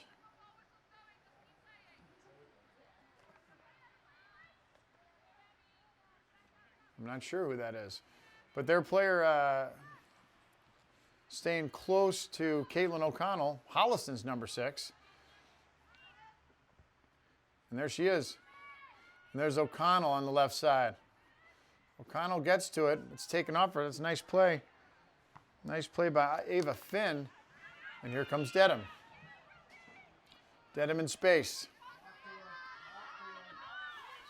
I'm not sure who that is, but their player staying close to Caitlin O'Connell, Holliston's number 6. And there she is. And there's O'Connell on the left side. O'Connell gets to it. It's taken off her. That's a nice play. Nice play by Ava Finn. And here comes Dedham. Dedham in space.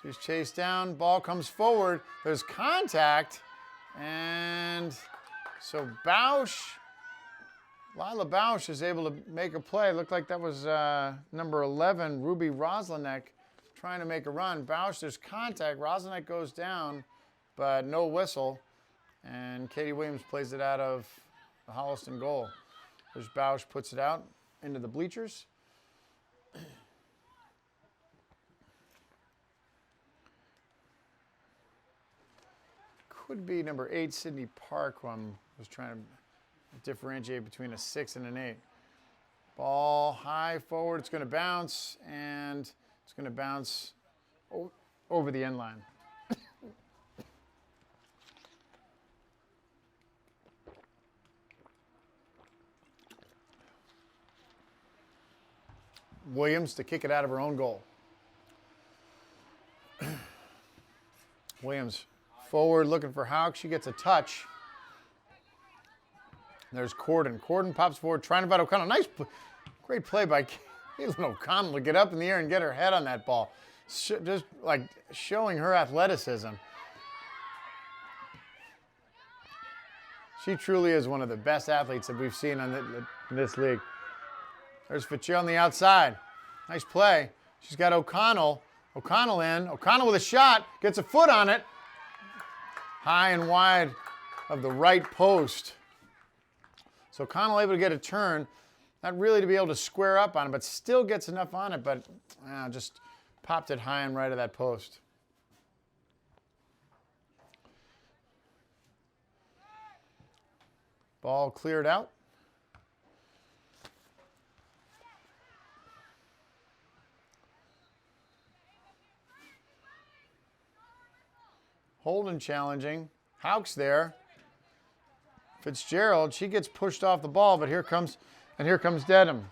She's chased down. Ball comes forward. There's contact. And so Lila Bausch is able to make a play. Looked like that was number 11, Ruby Roslanek, trying to make a run. Bausch, there's contact. Roslanek goes down, but no whistle. And Katie Williams plays it out of the Holliston goal. There's Bausch, puts it out into the bleachers. Could be number 8, Sydney Park, who I was trying to differentiate between a 6 and an 8. Ball high forward. It's going to bounce, and it's going to bounce over the end line. Williams to kick it out of her own goal. Williams forward looking for Hauk. She gets a touch. There's Corden. Corden pops forward trying to find O'Connell. Great play by Caitlin O'Connell to get up in the air and get her head on that ball. Just like showing her athleticism. She truly is one of the best athletes that we've seen in this league. There's Fitzgerald on the outside. Nice play. She's got O'Connell. O'Connell in. O'Connell with a shot. Gets a foot on it. High and wide of the right post. So O'Connell able to get a turn. Not really to be able to square up on it, but still gets enough on it, but just popped it high and right of that post. Ball cleared out. Holden challenging. Hauk's there. Fitzgerald, she gets pushed off the ball, but here comes Dedham.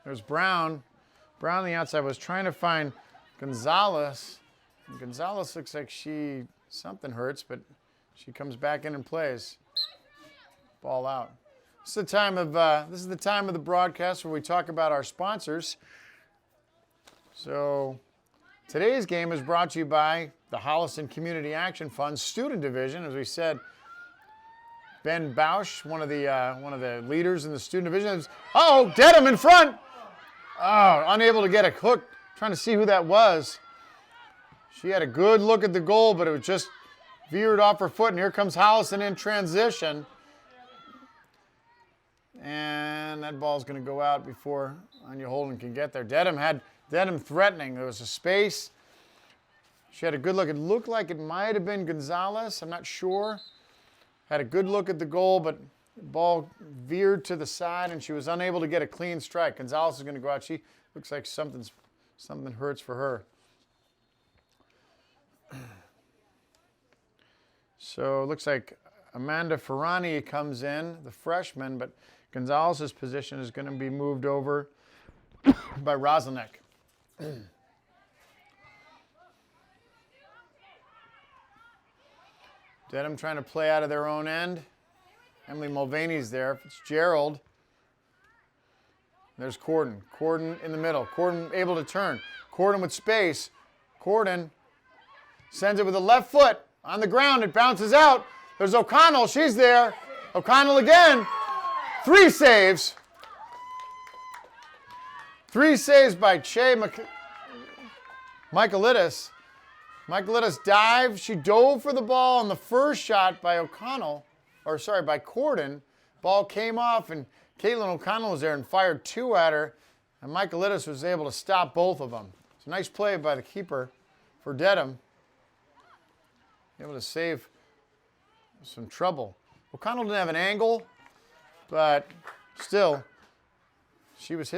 There's Brown. Brown on the outside was trying to find Gonzalez. And Gonzalez looks like something hurts, but she comes back in and plays. Ball out. This is the time of the broadcast where we talk about our sponsors. So today's game is brought to you by the Holliston Community Action Fund Student Division. As we said, Ben Bausch, one of the leaders in the student division. Oh, Dedham in front. Oh, unable to get a hook. Trying to see who that was. She had a good look at the goal, but it was just veered off her foot. And here comes Holliston in transition. And that ball's going to go out before Anya Holden can get there. Dedham threatening. There was a space. She had a good look. It looked like it might have been Gonzalez. I'm not sure. Had a good look at the goal, but the ball veered to the side, and she was unable to get a clean strike. Gonzalez is going to go out. She looks like something hurts for her. So it looks like Amanda Ferrani comes in, the freshman, but Gonzalez's position is going to be moved over by Roselnik. Dedham trying to play out of their own end. Emily Mulvaney's there. Fitzgerald. There's Corden. Corden in the middle. Corden able to turn. Corden with space. Corden sends it with the left foot on the ground. It bounces out. There's O'Connell. She's there. O'Connell again. 3 saves. 3 saves by Michaelitis. Michaelitis dived. She dove for the ball on the first shot by by Corden. Ball came off, and Caitlin O'Connell was there and fired 2 at her, and Michaelitis was able to stop both of them. It's a nice play by the keeper for Dedham. Able to save some trouble. O'Connell didn't have an angle, but still, she was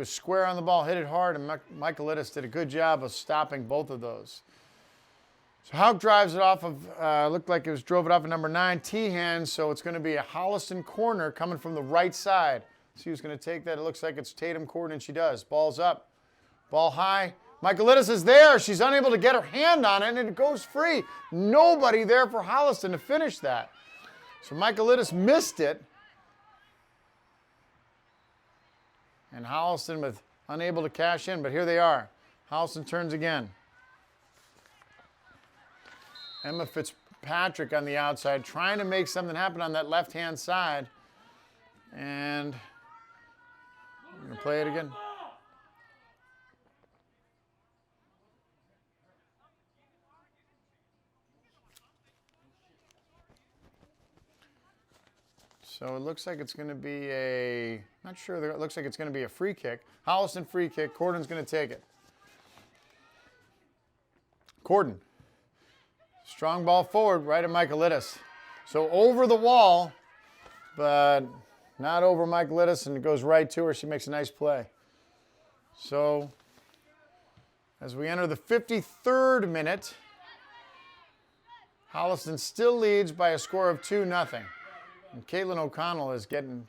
square on the ball, hit it hard, and Michaelitis did a good job of stopping both of those. So Hauk drives it off of, looked like drove it off of number 9, Tehan, so it's going to be a Holliston corner coming from the right side. See who's going to take that. It looks like it's Tatum Corden, and she does. Ball's up. Ball high. Michaelitis is there. She's unable to get her hand on it, and it goes free. Nobody there for Holliston to finish that. So Michaelitis missed it. And Holliston unable to cash in, but here they are. Holliston turns again. Emma Fitzpatrick on the outside, trying to make something happen on that left-hand side. And I'm going to play it again. So it looks like it's going to be not sure, it looks like it's going to be a free kick. Holliston free kick. Corden's going to take it. Corden. Strong ball forward, right at Michaelitis. So over the wall, but not over Michaelitis, and it goes right to her. She makes a nice play. So as we enter the 53rd minute, Holliston still leads by a score of 2-0. And Caitlin O'Connell is getting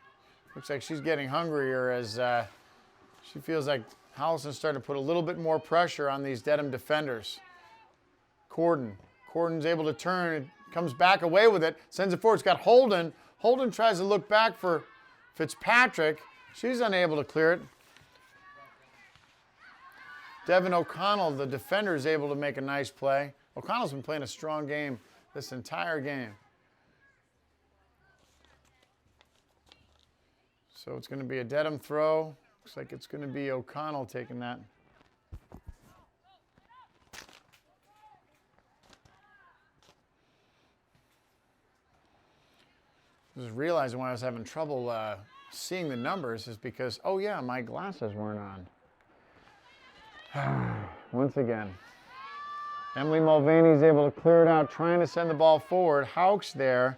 Looks like she's getting hungrier as she feels like Holliston's starting to put a little bit more pressure on these Dedham defenders. Corden's able to turn, comes back away with it, sends it forward. It's got Holden. Holden tries to look back for Fitzpatrick. She's unable to clear it. Devin O'Connell, the defender, is able to make a nice play. O'Connell's been playing a strong game this entire game. So it's going to be a Dedham throw. Looks like it's going to be O'Connell taking that. I was realizing why I was having trouble seeing the numbers is because, oh yeah, my glasses weren't on. Once again. Emily Mulvaney's able to clear it out, trying to send the ball forward. Houck's there.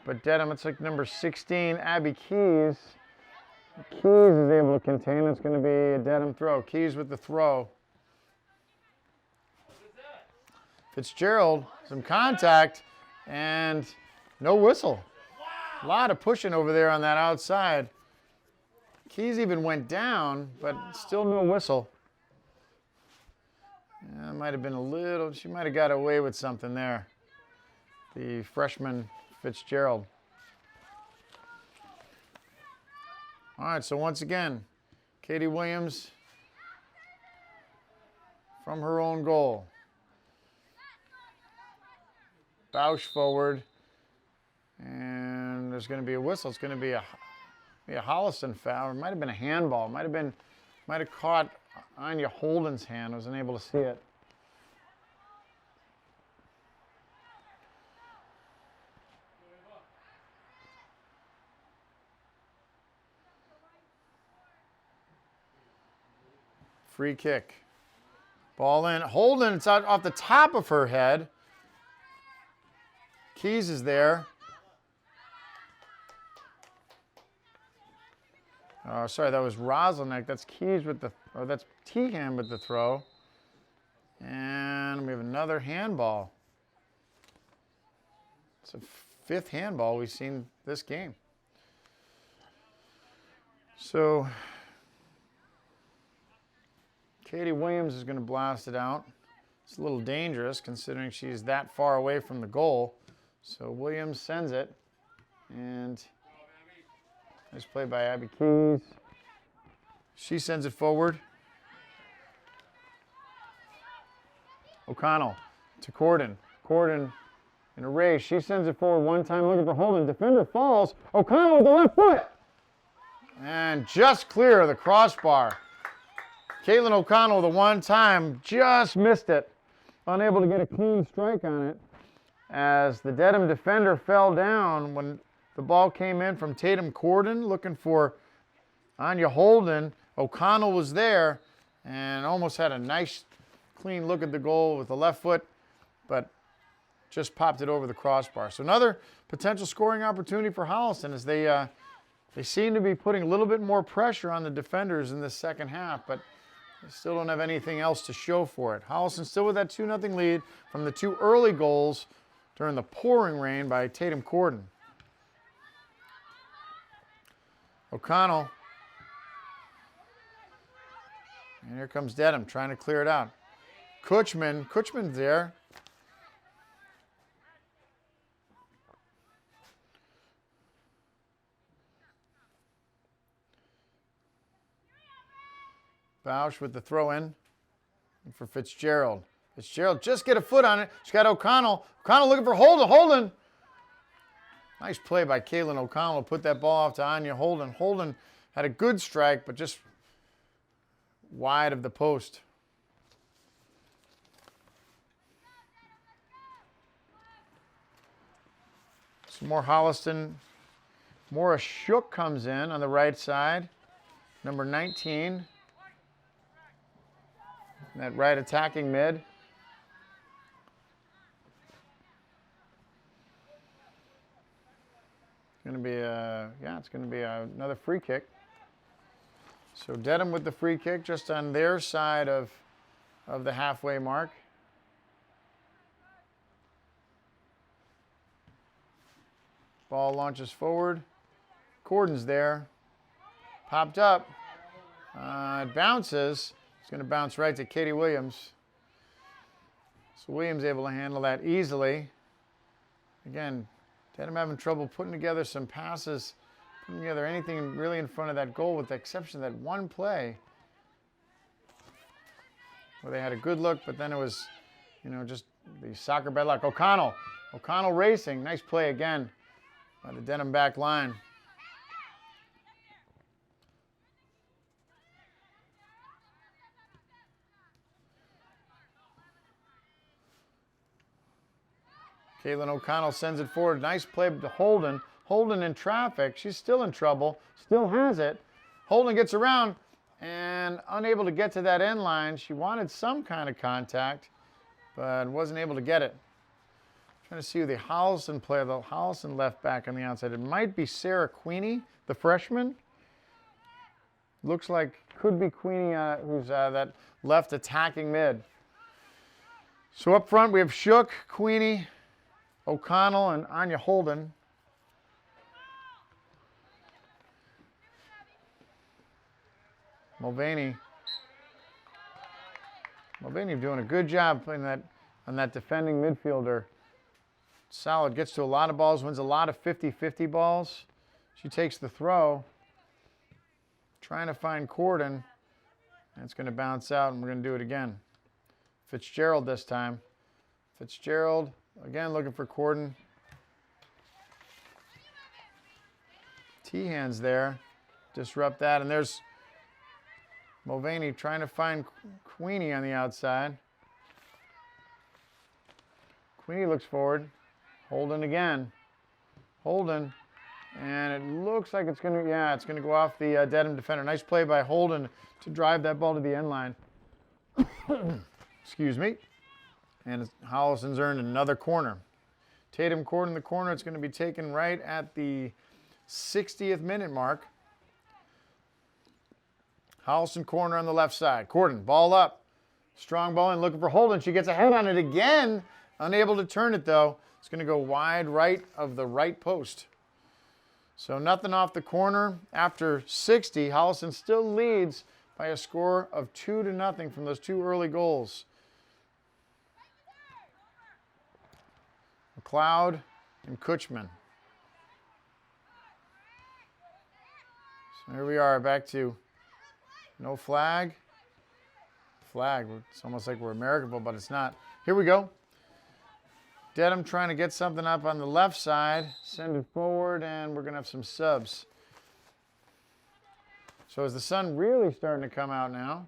But Dedham, it's like number 16, Abby Keys. Keys is able to contain. It's going to be a Dedham throw. Keys with the throw. Fitzgerald, some contact, and no whistle. A lot of pushing over there on that outside. Keys even went down, but still no whistle. Yeah, might have been a little, she might have got away with something there. The freshman Fitzgerald. All right, so once again, Katie Williams from her own goal. Bausch forward. And there's going to be a whistle. It's going to be a Holliston foul. It might have been a handball. It might have caught Anya Holden's hand. I wasn't able to see it. Free kick. Ball in. Holden, it's out off the top of her head. Keys is there. Oh, sorry, that was Roslenek. That's Keys with the, or that's Teham with the throw. And we have another handball. It's a fifth handball we've seen this game. So, Katie Williams is going to blast it out. It's a little dangerous considering she's that far away from the goal. So Williams sends it, and nice play by Abby Keys. She sends it forward. O'Connell to Corden. Corden in a race. She sends it forward one time, looking for Holden. Defender falls. O'Connell with the left foot. And just clear of the crossbar. Caitlin O'Connell, the one time, just missed it. Unable to get a clean strike on it, as the Dedham defender fell down when the ball came in from Tatum Corden looking for Anya Holden. O'Connell was there and almost had a nice clean look at the goal with the left foot, but just popped it over the crossbar. So another potential scoring opportunity for Holliston as they seem to be putting a little bit more pressure on the defenders in this second half, but they still don't have anything else to show for it. Holliston still with that 2-0 lead from the two early goals during the pouring rain by Tatum Corden. O'Connell. And here comes Dedham trying to clear it out. Kutchman's there. Bausch with the throw in for Fitzgerald. Fitzgerald just get a foot on it. She's got O'Connell. O'Connell looking for Holden. Holden. Nice play by Caitlin O'Connell to put that ball off to Anya Holden. Holden had a good strike, but just wide of the post. Some more Holliston. Maura Shook comes in on the right side. Number 19. That right attacking mid. It's going to be another free kick. So Dedham with the free kick just on their side of the halfway mark. Ball launches forward. Corden's there. Popped up. It bounces. It's going to bounce right to Katie Williams. So Williams able to handle that easily. Again, Dedham having trouble putting together some passes, putting together anything really in front of that goal with the exception of that one play where they had a good look, but then it was, you know, just the soccer bad luck. O'Connell racing. Nice play again by the Dedham back line. Caitlin O'Connell sends it forward. Nice play to Holden. Holden in traffic. She's still in trouble. Still has it. Holden gets around and unable to get to that end line. She wanted some kind of contact, but wasn't able to get it. Trying to see who the Holliston player, the Holliston left back on the outside. It might be Sarah Queenie, the freshman. Looks like could be Queenie, who's that left attacking mid. So up front we have Shook, Queenie, O'Connell, and Anya Holden. Mulvaney doing a good job playing that on that defending midfielder. Solid, gets to a lot of balls, wins a lot of 50-50 balls. She takes the throw, trying to find Corden, and it's going to bounce out, and we're going to do it again. Fitzgerald this time. Fitzgerald, again looking for Corden. T-hands there, disrupt that, and there's Mulvaney trying to find Queenie on the outside. Queenie looks forward. Holden again. Holden. And it looks like it's going to go off the Dedham defender. Nice play by Holden to drive that ball to the end line. Excuse me. And Holliston's earned another corner. Tatum Corden in the corner. It's going to be taken right at the 60th minute mark. Holliston corner on the left side. Corden, ball up. Strong ball in, looking for Holden. She gets a head on it again. Unable to turn it, though. It's going to go wide right of the right post. So nothing off the corner. After 60, Holliston still leads by a score of 2-0 from those two early goals. McLeod and Kutchman. So here we are, back to no flag. Flag. It's almost like we're American, but it's not. Here we go. Dedham trying to get something up on the left side. Send it forward, and we're going to have some subs. So is the sun really starting to come out now?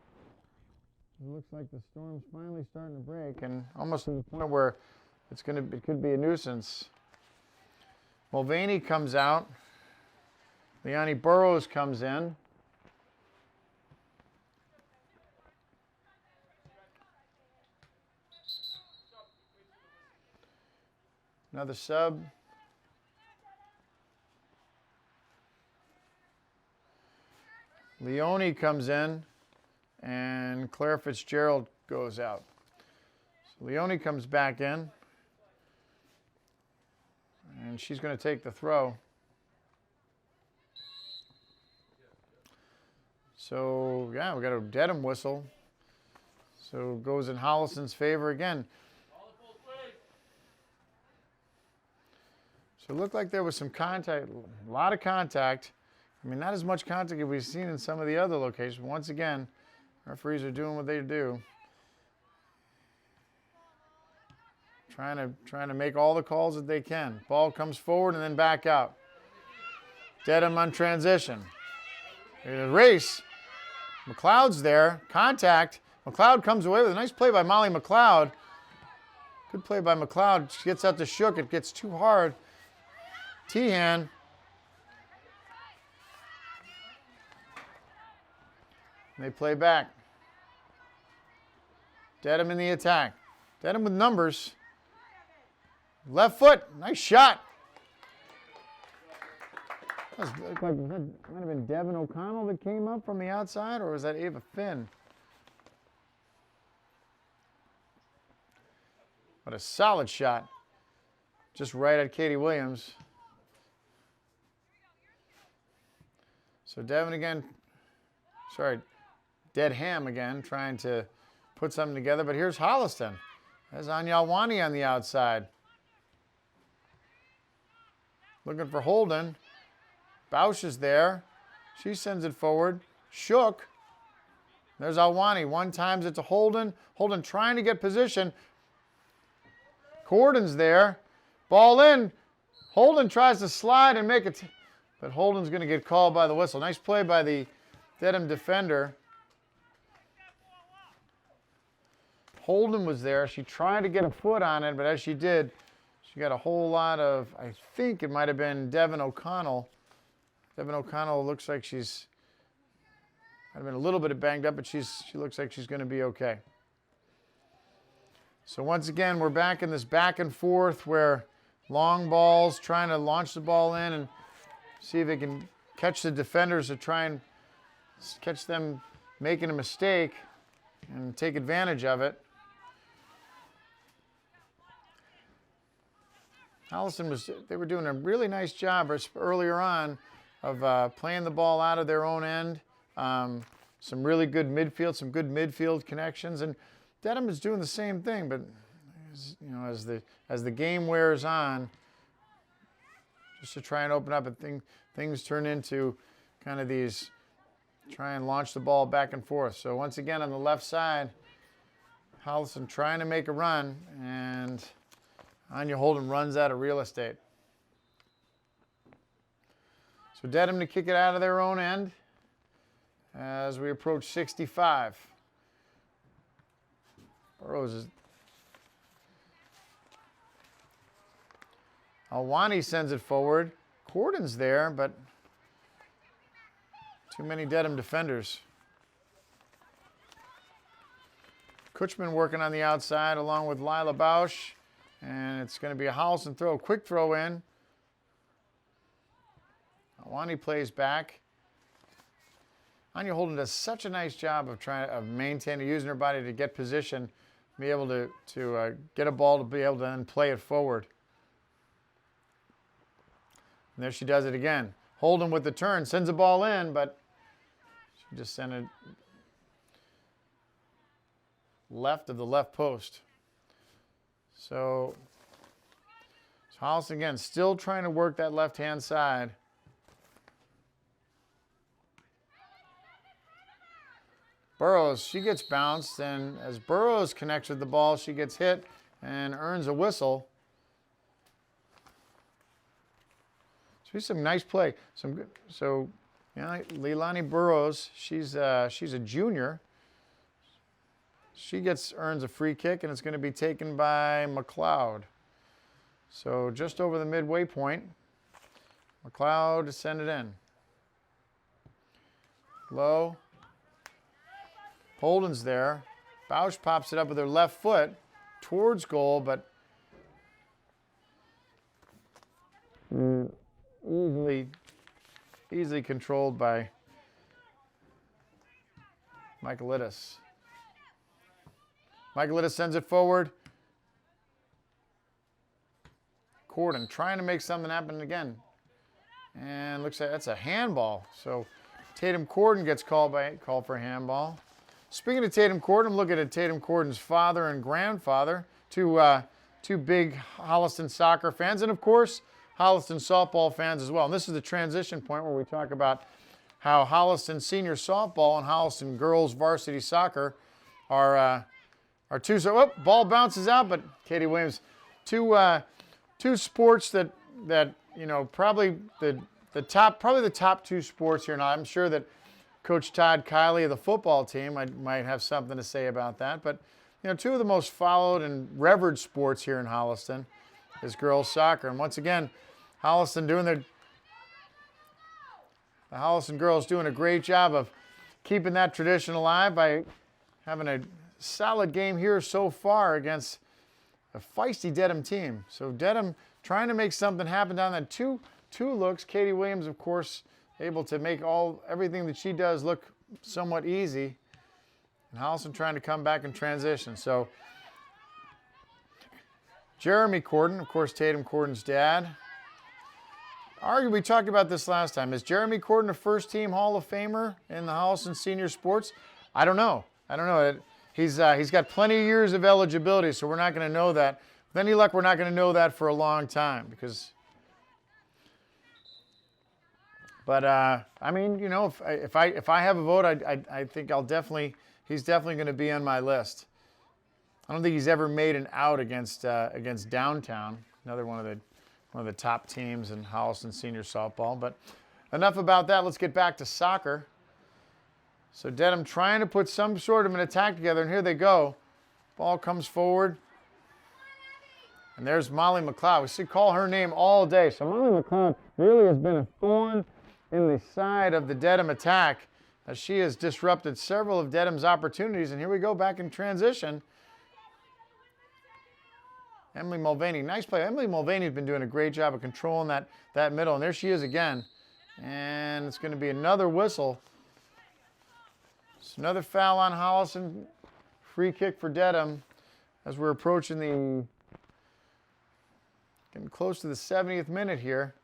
It looks like the storm's finally starting to break, and almost to the point where it could be a nuisance. Mulvaney comes out. Leonie Burrows comes in. Another sub. Leone comes in, and Claire Fitzgerald goes out. So Leone comes back in, and she's going to take the throw. So, yeah, we got a Dedham whistle. So it goes in Holliston's favor again. So it looked like there was some contact, a lot of contact. I mean, not as much contact as we've seen in some of the other locations. Once again, referees are doing what they do. Trying to make all the calls that they can. Ball comes forward and then back out. Dedham on transition. There's a race. McLeod's there. Contact. McLeod comes away with a nice play by Molly McLeod. Good play by McLeod. She gets out to Shook. It gets too hard. Tehan. They play back. Dedham in the attack. Dedham with numbers. Left foot. Nice shot. That might have been Devin O'Connell that came up from the outside, or was that Ava Finn? What a solid shot. Just right at Katie Williams. So Devin again, Dedham again, trying to put something together. But here's Holliston. There's Anyalwani on the outside. Looking for Holden. Bausch is there. She sends it forward. Shook. There's Alwani. One times it to Holden. Holden trying to get position. Corden's there. Ball in. Holden tries to slide and make it. But Holden's going to get called by the whistle. Nice play by the Dedham defender. Holden was there. She tried to get a foot on it, but as she did, she got a whole lot of, I think it might have been Devin O'Connell. Devin O'Connell looks like she's, might have been a little bit banged up, but she looks like she's going to be okay. So once again, we're back in this back and forth where long balls trying to launch the ball in and see if they can catch the defenders to try and catch them making a mistake and take advantage of it. Holliston they were doing a really nice job earlier on of playing the ball out of their own end. Some really good midfield, some good midfield connections, and Dedham is doing the same thing. But as the game wears on, just to try and open up, and things turn into kind of these try and launch the ball back and forth. So once again on the left side, Holliston trying to make a run, and Anya Holden runs out of real estate. So Dedham to kick it out of their own end as we approach 65. Burrows is... Alwani sends it forward. Corden's there, but too many Dedham defenders. Kutchman working on the outside along with Lila Bausch. And it's going to be a Holliston throw, quick throw in. Alwani plays back. Anya Holden does such a nice job of maintaining, using her body to get position, be able to get a ball to be able to then play it forward. And there she does it again. Holden with the turn, sends the ball in, but she just sent it left of the left post. So Holliston again still trying to work that left-hand side. Burrows, she gets bounced, and as Burrows connects with the ball, she gets hit and earns a whistle. She's some nice play. So Leilani Burrows, she's a junior. She earns a free kick, and it's going to be taken by McLeod. So just over the midway point, McLeod to send it in. Low. Holden's there. Bausch pops it up with her left foot towards goal, but easily controlled by Michaelidis. Michaelidis sends it forward. Corden trying to make something happen again. And looks like that's a handball. So Tatum Corden gets called for a handball. Speaking of Tatum Corden, I'm looking at Tatum Corden's father and grandfather, two big Holliston soccer fans, and of course, Holliston softball fans as well. And this is the transition point where we talk about how Holliston senior softball and Holliston girls varsity soccer are two. So, ball bounces out, but Katie Williams, two sports that probably the top two sports here. Now, I'm sure that Coach Todd Kiley of the football team might have something to say about that. But two of the most followed and revered sports here in Holliston is girls soccer. And once again, Holliston the Holliston girls doing a great job of keeping that tradition alive by having a solid game here so far against a feisty Dedham team. So Dedham trying to make something happen down that two looks. Katie Williams, of course, able to make everything that she does look somewhat easy. And Holliston trying to come back in transition. So Jeremy Corden, of course, Tatum Corden's dad. arguably, we talked about this last time. Is Jeremy Corden a first-team Hall of Famer in the Holliston Senior Sports? I don't know. He's got plenty of years of eligibility, so we're not going to know that. With any luck, we're not going to know that for a long time because. But I mean, you know, if I have a vote, I think he's definitely going to be on my list. I don't think he's ever made an out against Downtown, another one of the top teams in Holliston Senior Softball. But enough about that. Let's get back to soccer. So Dedham trying to put some sort of an attack together, and here they go. Ball comes forward. And there's Molly McLeod. We should call her name all day. So Molly McLeod really has been a thorn in the side of the Dedham attack as she has disrupted several of Dedham's opportunities. And here we go back in transition. Emily Mulvaney, nice play. Emily Mulvaney has been doing a great job of controlling that middle. And there she is again. And it's going to be another whistle. So another foul on Holliston. Free kick for Dedham as we're approaching getting close to the 70th minute here.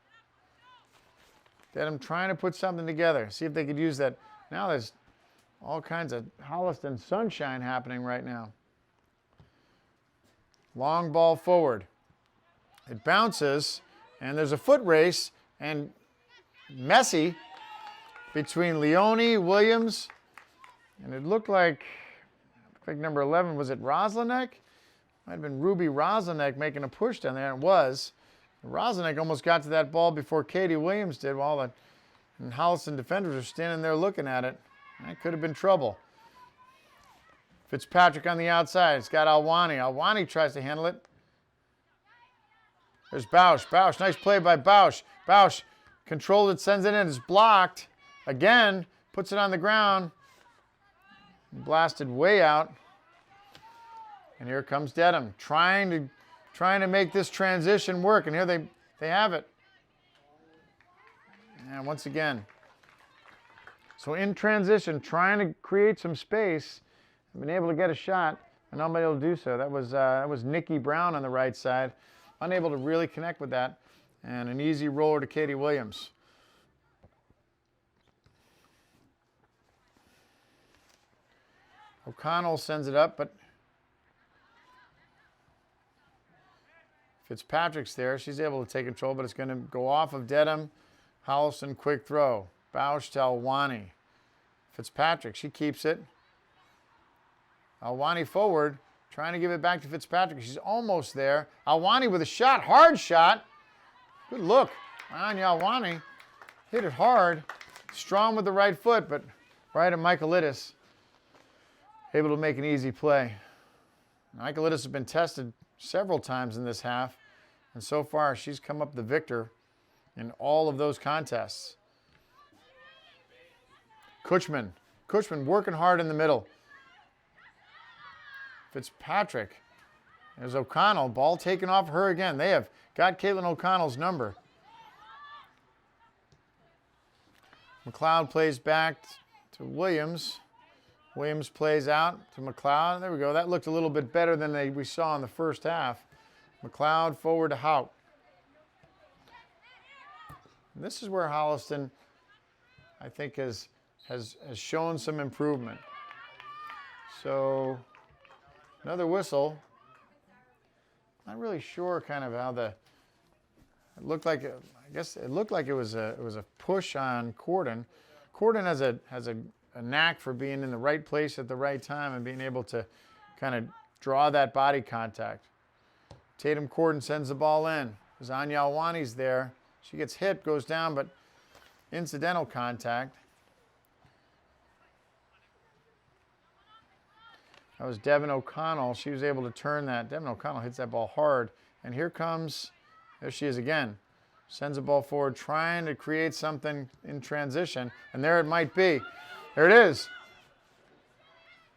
Dedham trying to put something together. See if they could use that. Now there's all kinds of Holliston sunshine happening right now. Long ball forward. It bounces, and there's a foot race, and messy between Leone, Williams, and it looked like number 11, was it Roslanek? Might have been Ruby Roslanek making a push down there, and it was. Roslanek almost got to that ball before Katie Williams did, while the Holliston defenders are standing there looking at it. That could have been trouble. Fitzpatrick on the outside. It's got Alwani. Alwani tries to handle it. There's Bausch. Bausch, nice play by Bausch. Bausch controlled it, sends it in. It's blocked. Again, puts it on the ground. Blasted way out. And here comes Dedham trying to make this transition work. And here they have it. And once again. So in transition, trying to create some space. Been able to get a shot, and not been able to do so. That was Nikki Brown on the right side. Unable to really connect with that. And an easy roller to Katie Williams. O'Connell sends it up, but Fitzpatrick's there. She's able to take control, but it's going to go off of Dedham. Holliston, quick throw. Bausch to Alwani. Fitzpatrick, she keeps it. Alwani forward, trying to give it back to Fitzpatrick. She's almost there. Alwani with a shot, hard shot. Good look. Anya Alwani hit it hard. Strong with the right foot, but right at Michaelitis. Able to make an easy play. Michaelitis has been tested several times in this half, and so far she's come up the victor in all of those contests. Kutchman working hard in the middle. Fitzpatrick. There's O'Connell. Ball taken off her again. They have got Caitlin O'Connell's number. McLeod plays back to Williams. Williams plays out to McLeod. There we go. That looked a little bit better than we saw in the first half. McLeod forward to Hout. And this is where Holliston, I think, has shown some improvement. So another whistle. Not really sure kind of how it looked like. I guess it looked like it was a push on Corden. Corden has a knack for being in the right place at the right time and being able to kind of draw that body contact. Tatum Corden sends the ball in. There's Anya Alwani's there. She gets hit, goes down, but incidental contact. That was Devin O'Connell. She was able to turn that. Devin O'Connell hits that ball hard. And there she is again. Sends the ball forward, trying to create something in transition. And there it might be. There it is.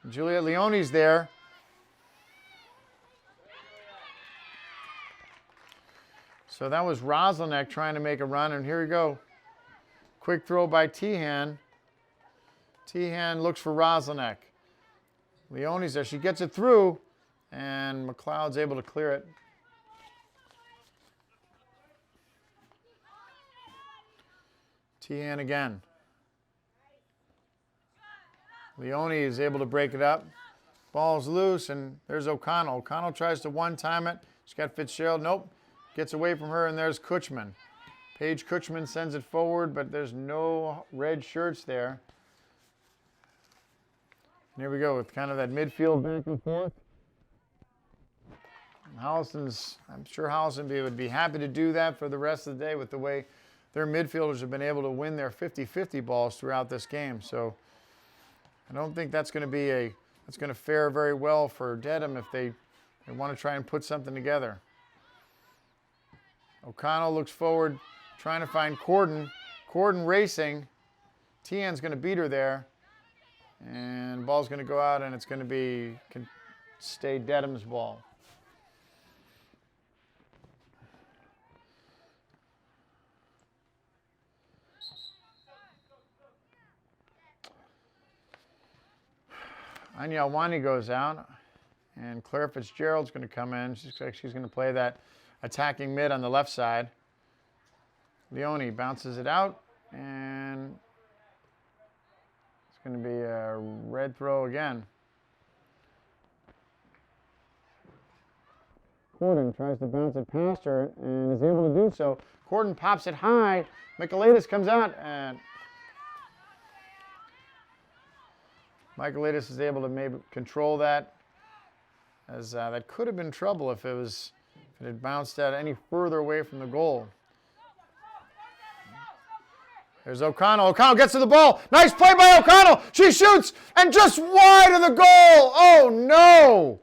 Juliet Leone's there. So that was Roslanek trying to make a run. And here we go. Quick throw by Tehan. Tehan looks for Roslanek. Leone's there. She gets it through, and McLeod's able to clear it. Tian again. Leone is able to break it up. Ball's loose, and there's O'Connell. O'Connell tries to one-time it. She's got Fitzgerald. Nope. Gets away from her, and there's Kutchman. Paige Kutchman sends it forward, but there's no red shirts there. And here we go with kind of that midfield back and forth. Holliston's, I'm sure Holliston would be happy to do that for the rest of the day with the way their midfielders have been able to win their 50-50 balls throughout this game. So I don't think that's going to fare very well for Dedham if they want to try and put something together. O'Connell looks forward, trying to find Corden. Corden racing. Tian's going to beat her there. And the ball's going to go out, and it's going to stay Dedham's ball. Anya Alwani goes out, and Claire Fitzgerald's going to come in. She's going to play that attacking mid on the left side. Leone bounces it out, and it's going to be a red throw again. Corden tries to bounce it past her and is able to do so. Corden pops it high. Michaelides comes out, and Michaelides is able to maybe control that, as that could have been trouble if it had bounced out any further away from the goal. There's O'Connell. O'Connell gets to the ball. Nice play by O'Connell. She shoots, and just wide of the goal. Oh, no.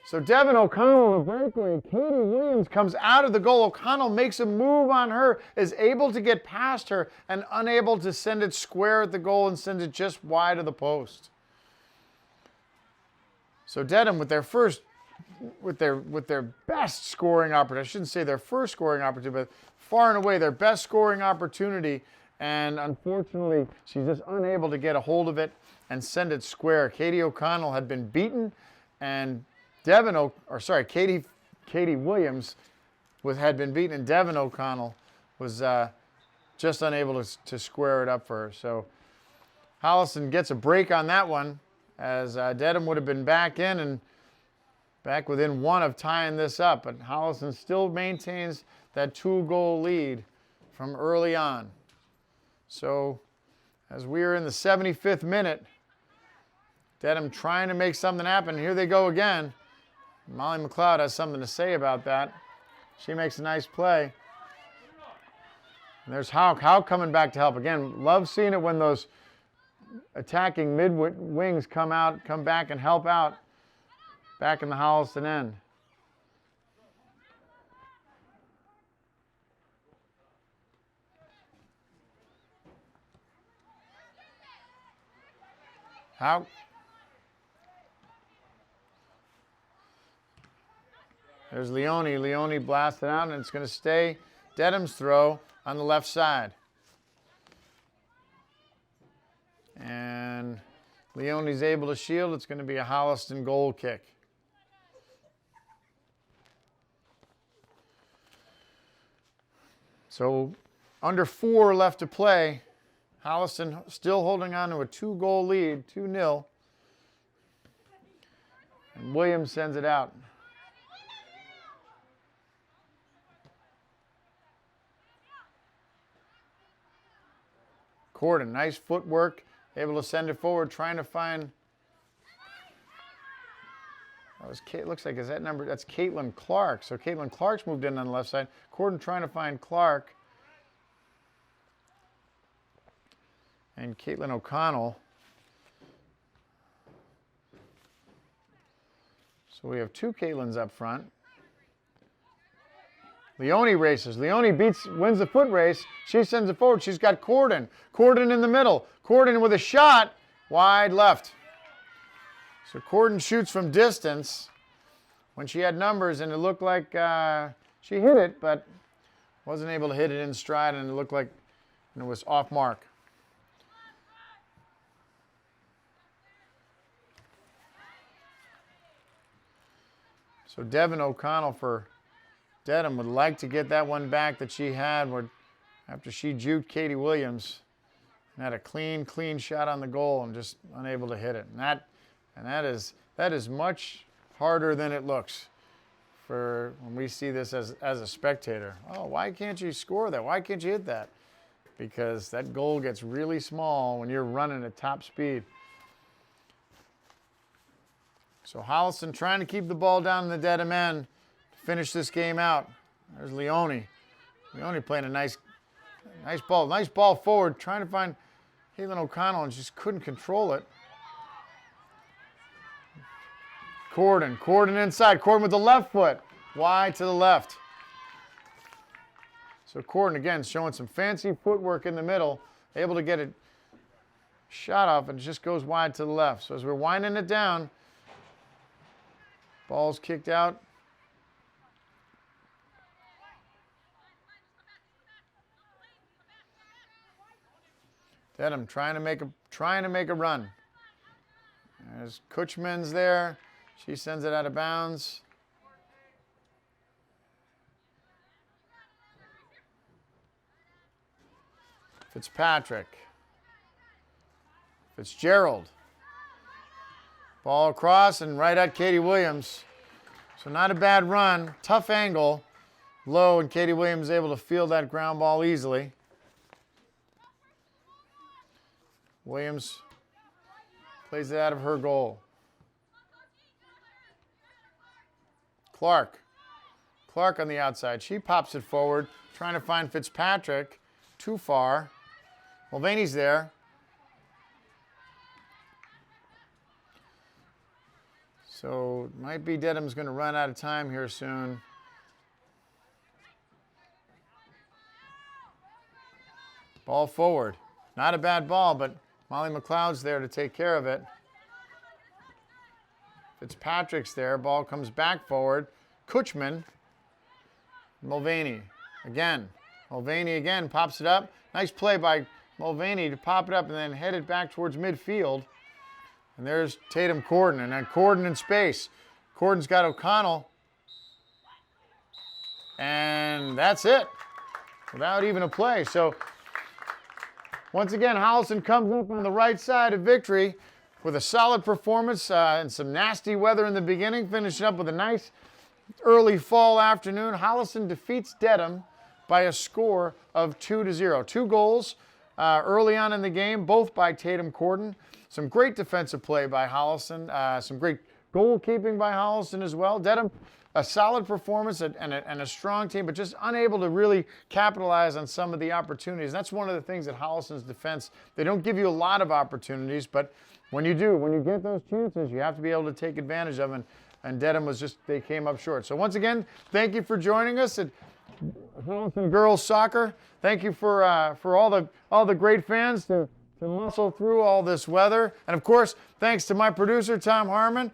So Devin O'Connell, the breakaway, Katie Williams comes out of the goal. O'Connell makes a move on her, is able to get past her, and unable to send it square at the goal and sends it just wide of the post. So Dedham with their best scoring opportunity. I shouldn't say their first scoring opportunity, but far and away their best scoring opportunity. And unfortunately, she's just unable to get a hold of it and send it square. Katie O'Connell had been beaten, and Katie Williams had been beaten, and Devin O'Connell was just unable to square it up for her. So Holliston gets a break on that one, as Dedham would have been back in and back within one of tying this up. But Holliston still maintains that 2-goal lead from early on. So as we are in the 75th minute, Dedham trying to make something happen. Here they go again. Molly McLeod has something to say about that. She makes a nice play. And there's Hauk coming back to help. Again, love seeing it when those attacking mid-wings come back and help out back in the Holliston end. Hauk. There's Leone. Leone blasted out, and it's going to stay Dedham's throw on the left side. And Leone's able to shield. It's going to be a Holliston goal kick. So under 4 left to play. Holliston still holding on to a 2-goal lead, 2-0. And Williams sends it out. Corden, nice footwork, able to send it forward, trying to find. Looks like that's Caitlin Clark. So Caitlin Clark's moved in on the left side. Corden trying to find Clark. And Caitlin O'Connell. So we have 2 Caitlins up front. Leone races. Leone wins the foot race. She sends it forward. She's got Corden. Corden in the middle. Corden with a shot. Wide left. So Corden shoots from distance when she had numbers, and it looked like she hit it, but wasn't able to hit it in stride, and it looked like it was off mark. So Devin O'Connell for Dedham would like to get that one back that she had after she juked Katie Williams and had a clean shot on the goal and just unable to hit it. And that is much harder than it looks for when we see this as a spectator. Oh, why can't you score that? Why can't you hit that? Because that goal gets really small when you're running at top speed. So Holliston trying to keep the ball down in the Dedham end to finish this game out. There's Leone. Leone playing a nice ball forward, trying to find Caitlin O'Connell and just couldn't control it. Corden inside. Corden with the left foot, wide to the left. So Corden again showing some fancy footwork in the middle, able to get it shot off and it just goes wide to the left. So as we're winding it down, ball's kicked out. Dedham trying to make a run. There's Kutchman's there. She sends it out of bounds. Fitzpatrick. Fitzgerald. Ball across and right at Katie Williams. So not a bad run. Tough angle. Low, and Katie Williams able to field that ground ball easily. Williams plays it out of her goal. Clark on the outside. She pops it forward, trying to find Fitzpatrick. Too far. Mulvaney's there. So it might be Dedham's going to run out of time here soon. Ball forward. Not a bad ball, but Molly McLeod's there to take care of it. Fitzpatrick's there. Ball comes back forward. Kutchman. Mulvaney again. Mulvaney again pops it up. Nice play by Mulvaney to pop it up and then head it back towards midfield. And there's Tatum Corden, and then Corden in space. Corden's got O'Connell. And that's it. Without even a play. So once again, Holliston comes up on the right side of victory with a solid performance and some nasty weather in the beginning, finishing up with a nice early fall afternoon. Holliston defeats Dedham by a score of 2-0. 2 goals early on in the game, both by Tatum Corden. Some great defensive play by Holliston. Some great goalkeeping by Holliston as well. Dedham, a solid performance and a strong team, but just unable to really capitalize on some of the opportunities. That's one of the things at Holliston's defense. They don't give you a lot of opportunities, but when you do, when you get those chances, you have to be able to take advantage of them. And Dedham they came up short. So once again, thank you for joining us at Holliston Girls Soccer. Thank you for all the great fans to muscle through all this weather. And of course, thanks to my producer, Tom Harmon.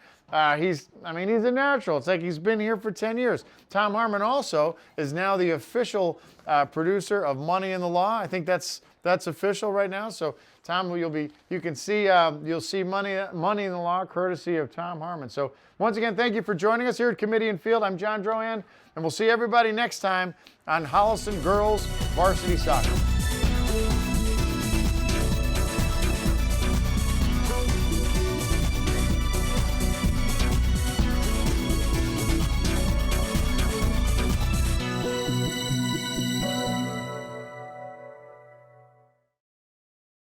He's a natural. It's like he's been here for 10 years. Tom Harmon also is now the official producer of Money in the Law. I think that's official right now. So Tom, you'll see Money in the Law courtesy of Tom Harmon. So once again, thank you for joining us here at Kamitian Field. I'm John Drohan, and we'll see everybody next time on Holliston Girls Varsity Soccer.